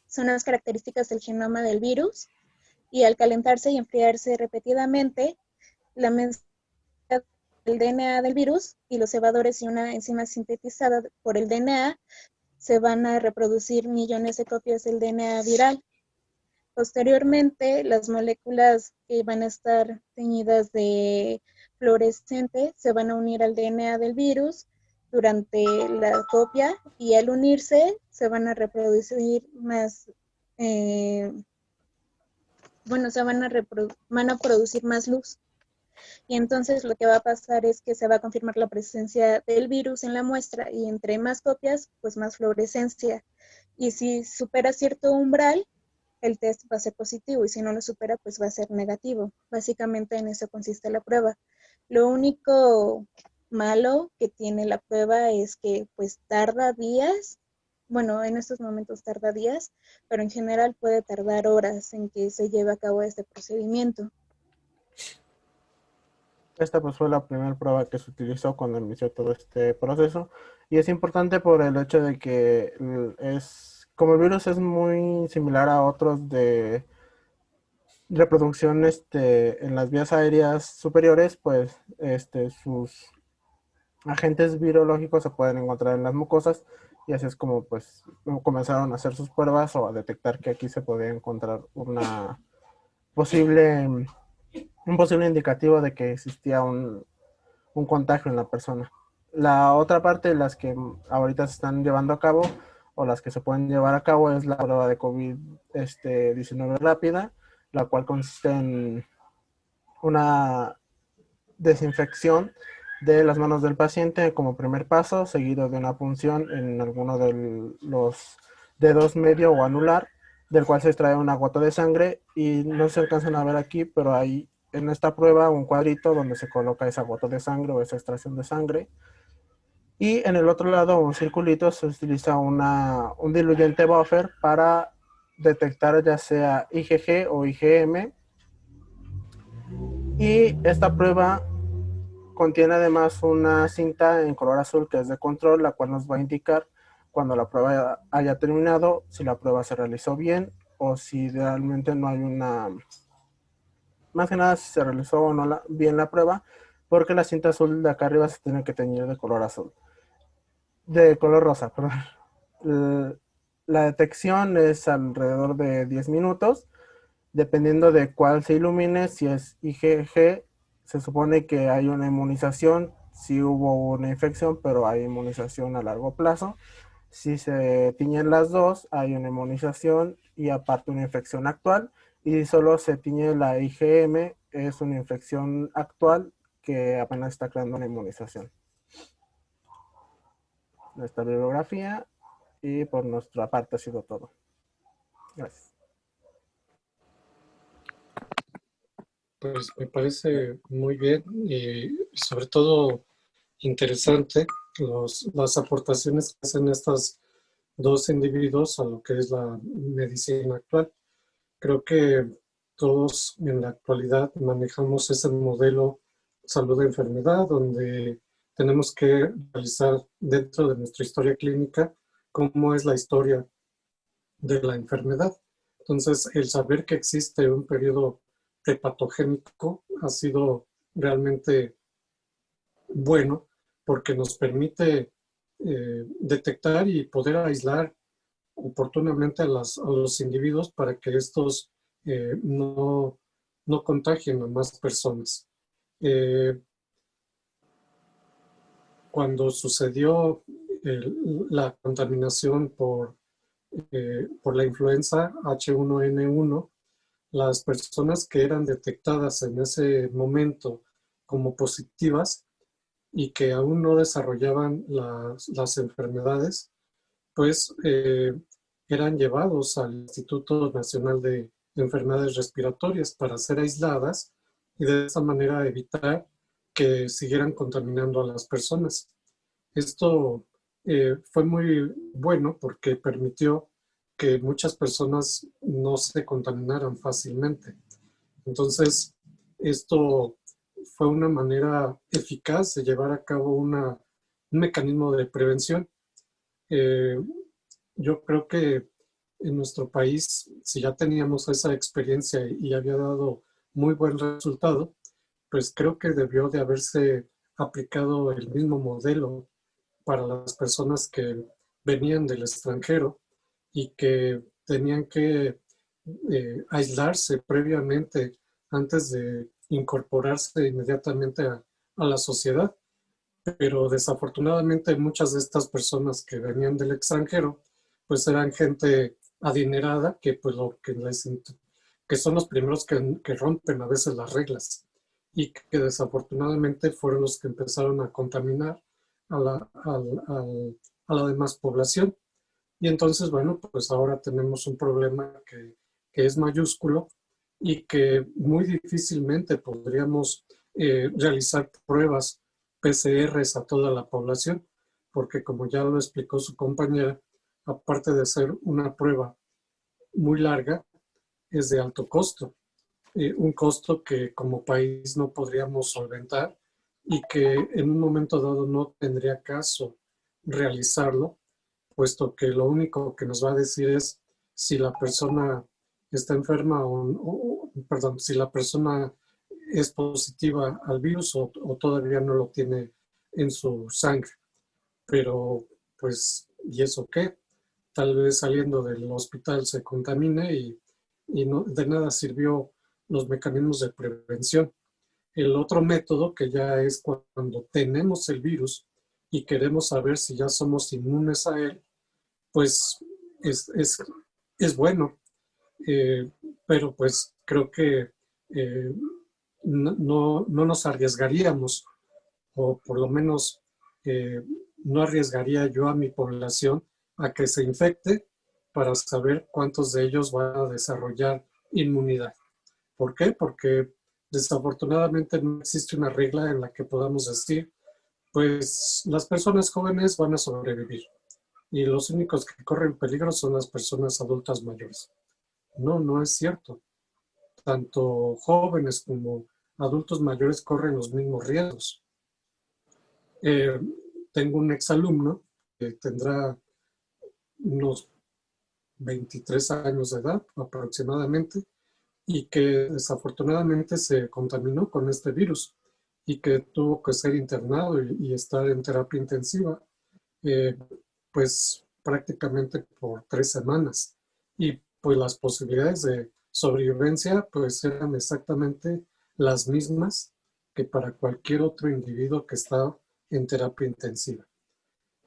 son las características del genoma del virus y al calentarse y enfriarse repetidamente, la mezcla del DNA del virus y los cebadores y una enzima sintetizada por el DNA se van a reproducir millones de copias del DNA viral. Posteriormente, las moléculas que van a estar teñidas de fluorescente se van a unir al DNA del virus durante la copia y al unirse se van a reproducir más, bueno, van a producir más luz. Y entonces lo que va a pasar es que se va a confirmar la presencia del virus en la muestra y entre más copias, pues más fluorescencia. Y si supera cierto umbral, el test va a ser positivo y si no lo supera, pues va a ser negativo. Básicamente en eso consiste la prueba. Lo único malo que tiene la prueba es que pues tarda días, bueno, en estos momentos tarda días, pero en general puede tardar horas en que se lleve a cabo este procedimiento. Esta pues fue la primera prueba que se utilizó cuando inició todo este proceso y es importante por el hecho de que como el virus es muy similar a otros de reproducción en las vías aéreas superiores, pues sus agentes virológicos se pueden encontrar en las mucosas y así es como pues comenzaron a hacer sus pruebas o a detectar que aquí se podía encontrar un posible indicativo de que existía un contagio en la persona. La otra parte, las que ahorita se están llevando a cabo o las que se pueden llevar a cabo es la prueba de COVID-19 rápida, la cual consiste en una desinfección de las manos del paciente como primer paso, seguido de una punción en alguno de los dedos medio o anular, del cual se extrae una gota de sangre y no se alcanzan a ver aquí, pero hay en esta prueba un cuadrito donde se coloca esa gota de sangre o esa extracción de sangre. Y en el otro lado, un circulito, se utiliza un diluyente buffer para detectar ya sea IgG o IgM. Y esta prueba contiene además una cinta en color azul que es de control, la cual nos va a indicar cuando la prueba haya terminado, si la prueba se realizó bien o si realmente no hay más que nada si se realizó o no bien la prueba, porque la cinta azul de acá arriba se tiene que teñir de color azul. De color rosa, perdón. La detección es alrededor de 10 minutos, dependiendo de cuál se ilumine. Si es IgG, se supone que hay una inmunización, si hubo una infección, pero hay inmunización a largo plazo. Si se tiñen las dos, hay una inmunización y aparte una infección actual. Y si solo se tiñe la IgM, es una infección actual que apenas está creando una inmunización. Nuestra bibliografía y por nuestra parte ha sido todo. Gracias. Pues me parece muy bien y sobre todo interesante las aportaciones que hacen estos dos individuos a lo que es la medicina actual. Creo que todos en la actualidad manejamos ese modelo salud-enfermedad donde tenemos que realizar dentro de nuestra historia clínica cómo es la historia de la enfermedad. Entonces, el saber que existe un periodo prepatogénico ha sido realmente bueno porque nos permite detectar y poder aislar oportunamente a los individuos para que estos no contagien a más personas. Cuando sucedió la contaminación por la influenza H1N1, las personas que eran detectadas en ese momento como positivas y que aún no desarrollaban las enfermedades, pues eran llevados al Instituto Nacional de Enfermedades Respiratorias para ser aisladas y de esa manera evitar que siguieran contaminando a las personas. Esto fue muy bueno porque permitió que muchas personas no se contaminaran fácilmente. Entonces, esto fue una manera eficaz de llevar a cabo un mecanismo de prevención. Yo creo que en nuestro país, si ya teníamos esa experiencia y había dado muy buen resultado, pues creo que debió de haberse aplicado el mismo modelo para las personas que venían del extranjero y que tenían que aislarse previamente antes de incorporarse inmediatamente a la sociedad. Pero desafortunadamente muchas de estas personas que venían del extranjero pues eran gente adinerada que pues que son los primeros que rompen a veces las reglas y que desafortunadamente fueron los que empezaron a contaminar a la demás población. Y entonces, bueno, pues ahora tenemos un problema que es mayúsculo y que muy difícilmente podríamos realizar pruebas PCRs a toda la población, porque como ya lo explicó su compañera, aparte de ser una prueba muy larga, es de alto costo. Un costo que como país no podríamos solventar y que en un momento dado no tendría caso realizarlo, puesto que lo único que nos va a decir es si la persona está enferma perdón, si la persona es positiva al virus o todavía no lo tiene en su sangre. Pero, pues, ¿y eso qué? Tal vez saliendo del hospital se contamine y no, de nada sirvió los mecanismos de prevención. El otro método, que ya es cuando tenemos el virus y queremos saber si ya somos inmunes a él, pues es bueno, pero pues creo que no nos arriesgaríamos, o por lo menos no arriesgaría yo a mi población a que se infecte para saber cuántos de ellos van a desarrollar inmunidad. ¿Por qué? Porque desafortunadamente no existe una regla en la que podamos decir, pues las personas jóvenes van a sobrevivir y los únicos que corren peligro son las personas adultas mayores. No, no es cierto. Tanto jóvenes como adultos mayores corren los mismos riesgos. Tengo un exalumno que tendrá unos 23 años de edad aproximadamente y que desafortunadamente se contaminó con este virus y que tuvo que ser internado y estar en terapia intensiva, pues prácticamente por 3 semanas. Y pues las posibilidades de sobrevivencia pues eran exactamente las mismas que para cualquier otro individuo que está en terapia intensiva.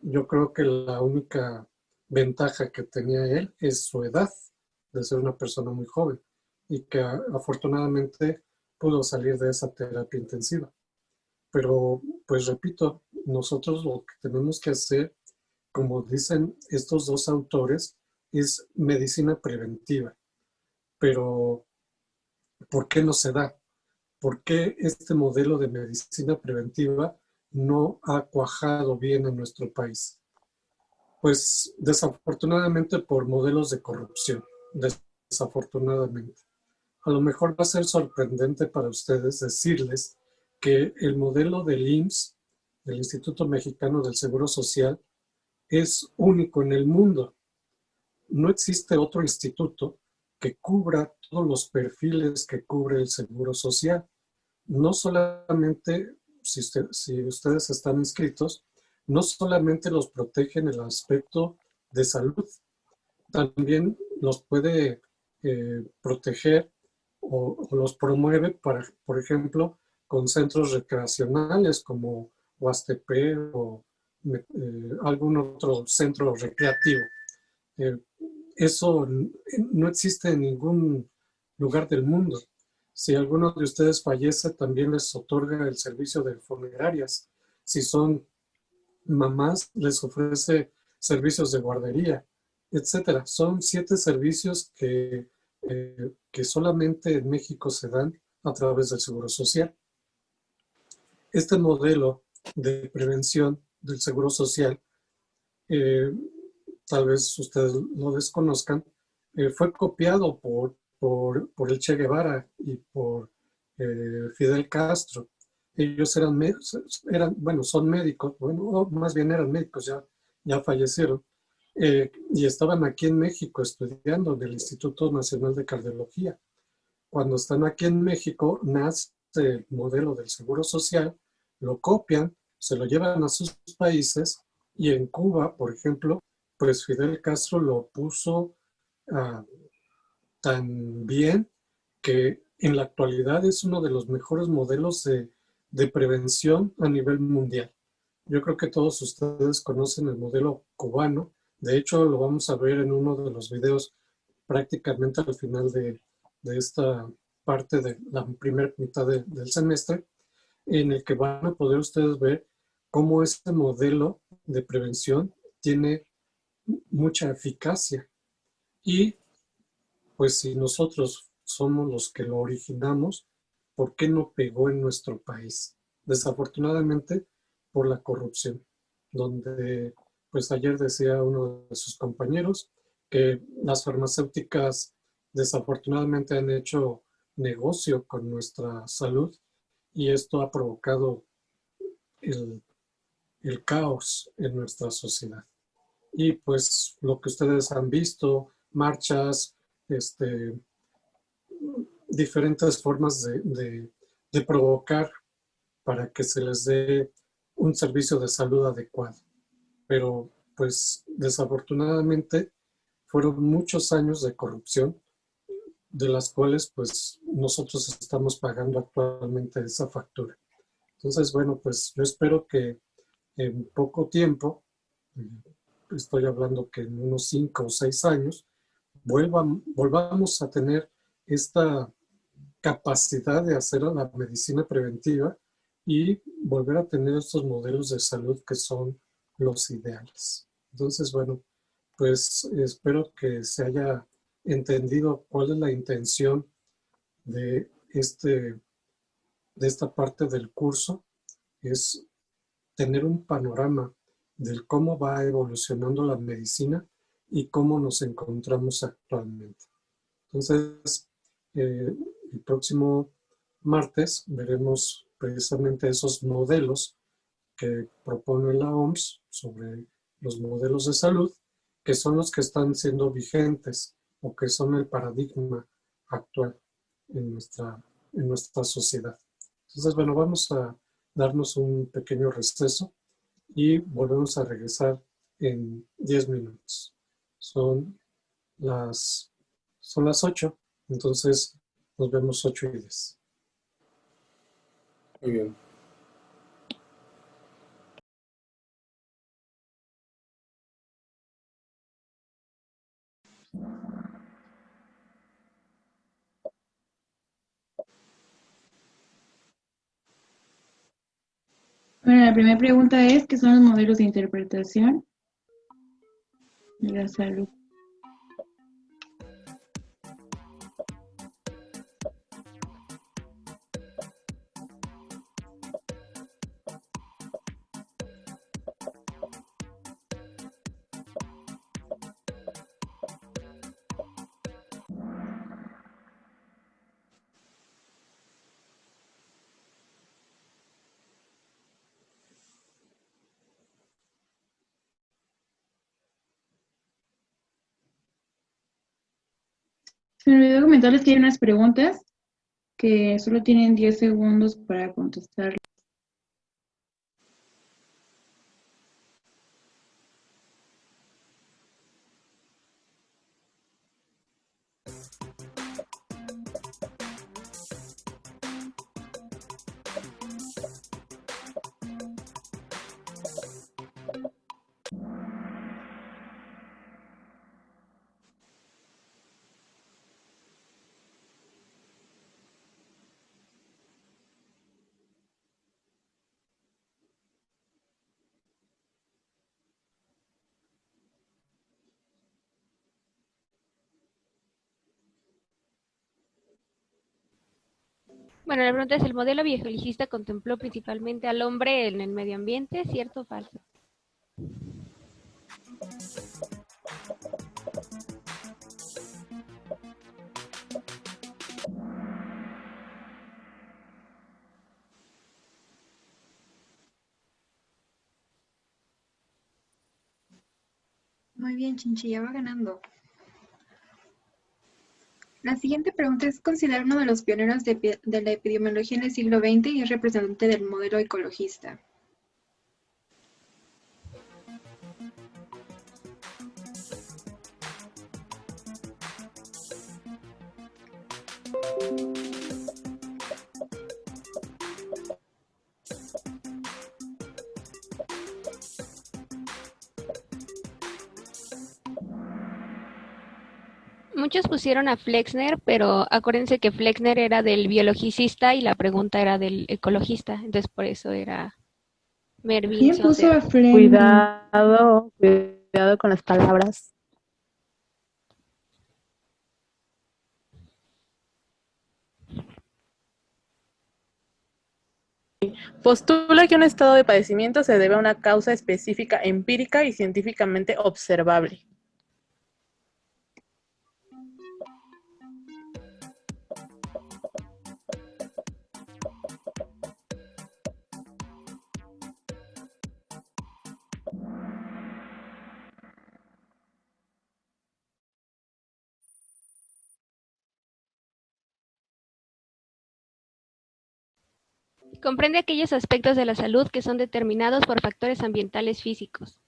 Yo creo que la única ventaja que tenía él es su edad, de ser una persona muy joven y que afortunadamente pudo salir de esa terapia intensiva. Pero, pues repito, nosotros lo que tenemos que hacer, como dicen estos dos autores, es medicina preventiva. Pero, ¿por qué no se da? ¿Por qué este modelo de medicina preventiva no ha cuajado bien en nuestro país? Pues desafortunadamente por modelos de corrupción, desafortunadamente. A lo mejor va a ser sorprendente para ustedes decirles que el modelo del IMSS, del Instituto Mexicano del Seguro Social, es único en el mundo. No existe otro instituto que cubra todos los perfiles que cubre el Seguro Social. No solamente, si ustedes están inscritos, no solamente los protege en el aspecto de salud, también los puede proteger o los promueve, para, por ejemplo, con centros recreacionales como Huastepec o algún otro centro recreativo. Eh, Eso no existe en ningún lugar del mundo. Si alguno de ustedes fallece, también les otorga el servicio de funerarias. Si son mamás, les ofrece servicios de guardería, etcétera. Son 7 servicios que solamente en México se dan a través del Seguro Social. Este modelo de prevención del Seguro Social, tal vez ustedes lo desconozcan, fue copiado por el Che Guevara y por Fidel Castro. Ellos bueno, son médicos, bueno, más bien eran médicos, ya fallecieron, y estaban aquí en México estudiando en el Instituto Nacional de Cardiología. Cuando están aquí en México, nace el modelo del Seguro Social, lo copian, se lo llevan a sus países, y en Cuba, por ejemplo, pues Fidel Castro lo puso uh, tan bien que en la actualidad es uno de los mejores modelos de prevención a nivel mundial. Yo creo que todos ustedes conocen el modelo cubano. De hecho, lo vamos a ver en uno de los videos prácticamente al final de esta parte de la primera mitad del semestre, en el que van a poder ustedes ver cómo este modelo de prevención tiene mucha eficacia. Y pues si nosotros somos los que lo originamos, ¿por qué no pegó en nuestro país? Desafortunadamente por la corrupción, donde pues ayer decía uno de sus compañeros que las farmacéuticas desafortunadamente han hecho negocio con nuestra salud, y esto ha provocado el, el caos en nuestra sociedad. Y pues lo que ustedes han visto, marchas, diferentes formas de provocar para que se les dé un servicio de salud adecuado. Pero pues desafortunadamente fueron muchos años de corrupción, de las cuales pues nosotros estamos pagando actualmente esa factura. Entonces, bueno, pues yo espero que en poco tiempo, estoy hablando que en unos 5 o 6 años, volvamos a tener esta capacidad de hacer la medicina preventiva y volver a tener estos modelos de salud que son los ideales. Entonces, bueno, pues espero que se haya entendido cuál es la intención de, de esta parte del curso, es tener un panorama de cómo va evolucionando la medicina y cómo nos encontramos actualmente. Entonces, el próximo martes veremos precisamente esos modelos que propone la OMS sobre los modelos de salud, que son los que están siendo vigentes o que son el paradigma actual en nuestra sociedad. Entonces, bueno, vamos a darnos un pequeño receso y volvemos a regresar en 10 minutos. Son las 8, entonces nos vemos 8:10. Muy bien. Bueno, la primera pregunta es, ¿qué son los modelos de interpretación de la salud? Se me olvidó comentarles que hay unas preguntas que solo tienen 10 segundos para contestar. Bueno, la pregunta es, ¿el modelo biogelicista contempló principalmente al hombre en el medio ambiente? ¿Cierto o falso? Muy bien, Chinchilla va ganando. La siguiente pregunta es considerado uno de los pioneros de la epidemiología en el siglo XX y es representante del modelo ecologista. Muchos pusieron a Flexner, pero acuérdense que Flexner era del biologicista y la pregunta era del ecologista, entonces por eso era Mervyn ¿Quién puso Saucer. a Fleming? Cuidado con las palabras. Postula que un estado de padecimiento se debe a una causa específica, empírica y científicamente observable. Comprende aquellos aspectos de la salud que son determinados por factores ambientales físicos.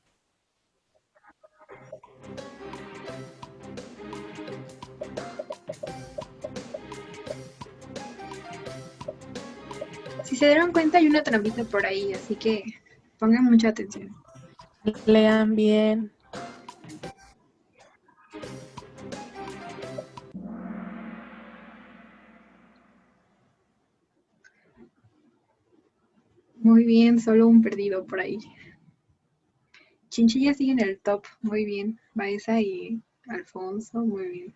Si se dieron cuenta hay una trampita por ahí, así que pongan mucha atención. Lean bien. Muy bien, solo un perdido por ahí. Chinchilla sigue en el top, muy bien. Baeza y Alfonso, muy bien.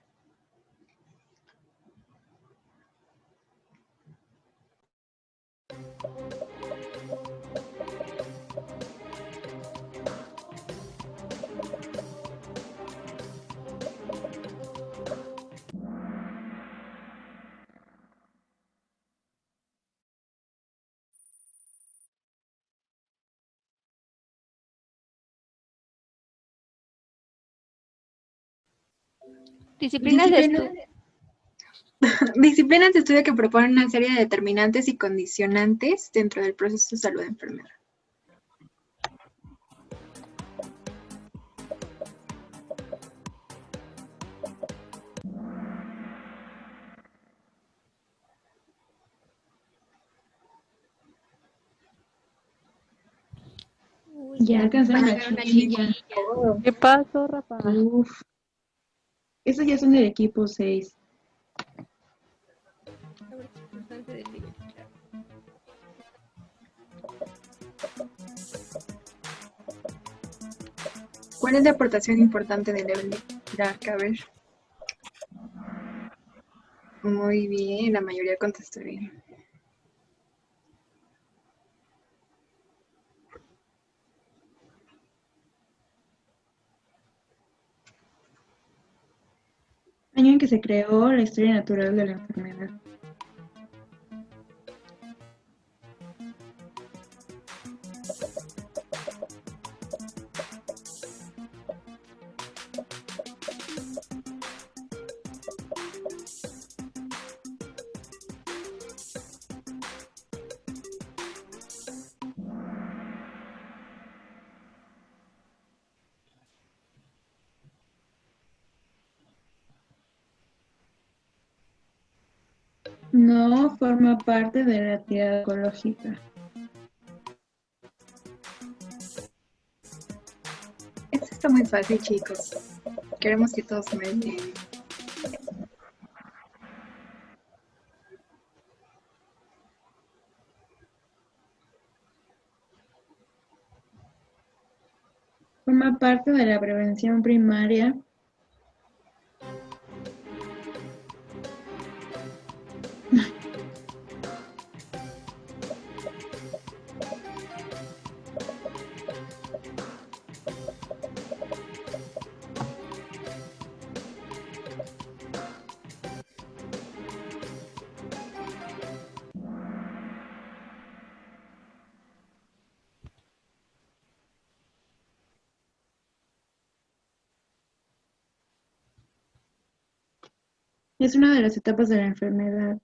Disciplinas de estudio. Disciplinas de estudio que proponen una serie de determinantes y condicionantes dentro del proceso de salud-enfermedad. Ya alcanzaron a Pasaron a Chinchilla. ¿Qué pasó, Rafa? Uf. Estos ya son del equipo 6. ¿Cuál es la aportación importante de Evelyn Dark? A ver. Muy bien, la mayoría contestó bien. Año en que se creó la historia natural de la enfermedad. No forma parte de la tirada ecológica. Esto está muy fácil, chicos. Queremos que todos se metan. Forma parte de la prevención primaria. Es una de las etapas de la enfermedad.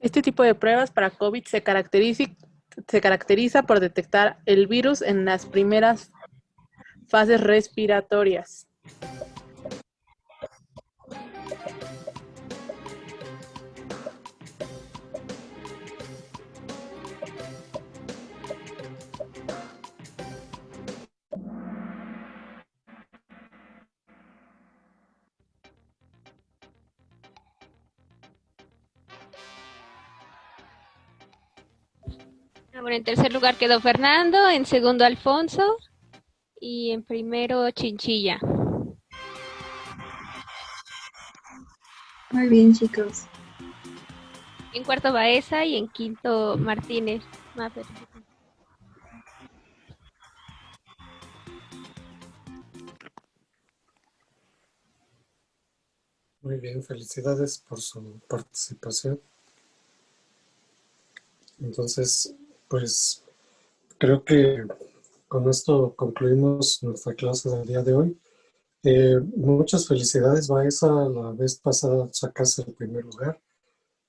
Este tipo de pruebas para COVID se caracteriza por detectar el virus en las primeras fases respiratorias. Bueno, en tercer lugar quedó Fernando, en segundo Alfonso y en primero Chinchilla. Muy bien, chicos. En cuarto Baeza y en quinto Martínez. Muy bien, felicidades por su participación. Entonces, pues creo que con esto concluimos nuestra clase del día de hoy. Muchas felicidades, Baeza. La vez pasada sacaste el primer lugar.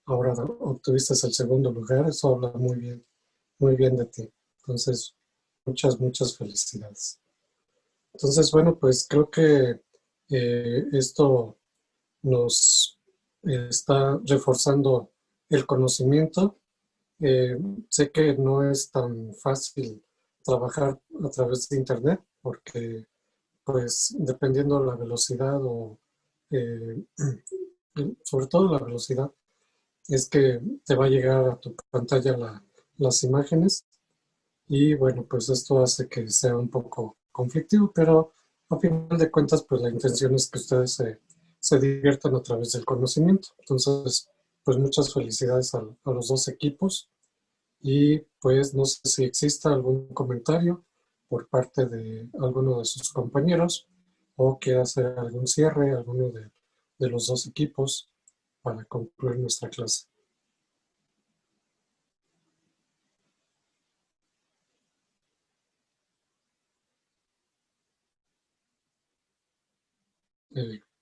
Ahora obtuviste el segundo lugar. Eso habla muy bien de ti. Entonces, muchas felicidades. Entonces, bueno, pues creo que esto nos está reforzando el conocimiento. Sé que no es tan fácil trabajar a través de Internet porque, pues, dependiendo de la velocidad o, eh, sobre todo la velocidad, es que te va a llegar a tu pantalla las imágenes y, bueno, pues esto hace que sea un poco conflictivo, pero a final de cuentas, pues la intención es que ustedes se diviertan a través del conocimiento. Entonces, pues muchas felicidades a los dos equipos. Y pues no sé si exista algún comentario por parte de alguno de sus compañeros o quiera hacer algún cierre, alguno de los dos equipos para concluir nuestra clase.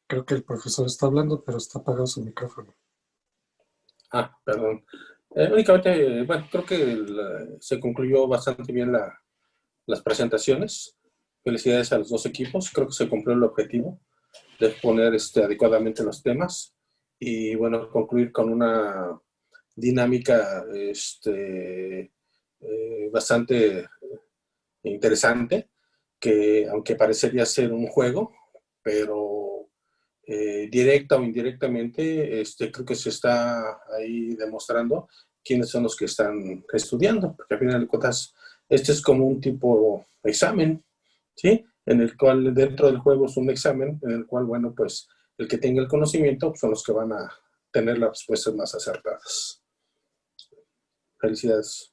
Creo que el profesor está hablando, pero está apagado su micrófono. Perdón. Únicamente, bueno, creo que se concluyó bastante bien las presentaciones. Felicidades a los dos equipos. Creo que se cumplió el objetivo de exponer adecuadamente los temas y, bueno, concluir con una dinámica bastante interesante, que aunque parecería ser un juego, pero directa o indirectamente, creo que se está ahí demostrando quiénes son los que están estudiando, porque al final de cuentas, este es como un tipo de examen, ¿sí? En el cual dentro del juego es un examen, en el cual, bueno, pues el que tenga el conocimiento son los que van a tener las respuestas más acertadas. Felicidades.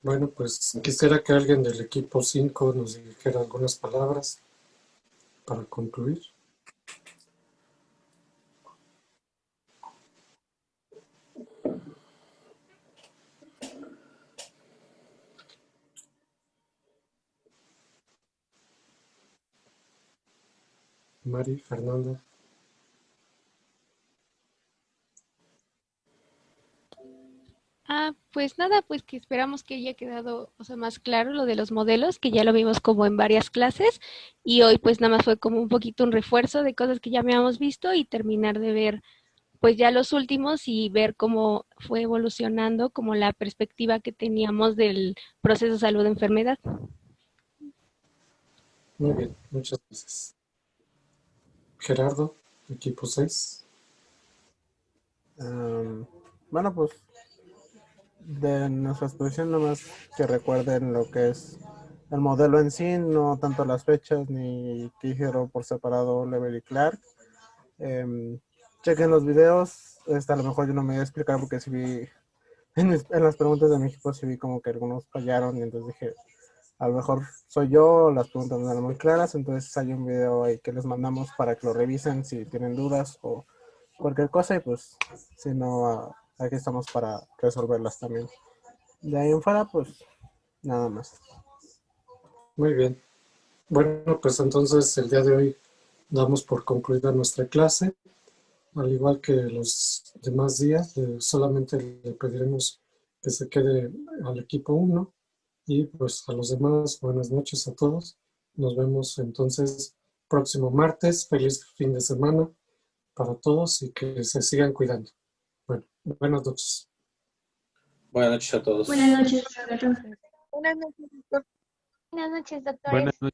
Bueno, pues quisiera que alguien del equipo 5 nos dijera algunas palabras para concluir. Mari, Fernanda. Pues nada, pues que esperamos que haya quedado, o sea, más claro lo de los modelos, que ya lo vimos como en varias clases, y hoy pues nada más fue como un poquito un refuerzo de cosas que ya habíamos visto y terminar de ver pues ya los últimos y ver cómo fue evolucionando como la perspectiva que teníamos del proceso salud-enfermedad. Muy bien, muchas gracias. Gerardo, equipo 6. Bueno, pues de nuestra exposición nomás que recuerden lo que es el modelo en sí, no tanto las fechas ni qué hicieron por separado Level y Clark. Chequen los videos, a lo mejor yo no me voy a explicar porque sí vi en las preguntas de mi equipo, sí vi como que algunos fallaron y entonces dije, a lo mejor soy yo, las preguntas no eran muy claras, entonces hay un video ahí que les mandamos para que lo revisen si tienen dudas o cualquier cosa y pues si no, aquí estamos para resolverlas también. De ahí en fuera, pues nada más. Muy bien. Bueno, pues entonces el día de hoy damos por concluida nuestra clase. Al igual que los demás días, solamente le pediremos que se quede al equipo 1 y pues a los demás, buenas noches a todos. Nos vemos entonces próximo martes. Feliz fin de semana para todos y que se sigan cuidando. Bueno, buenas noches. Buenas noches a todos. Buenas noches. Buenas noches, doctor. Buenas noches, doctores. Buenas noches.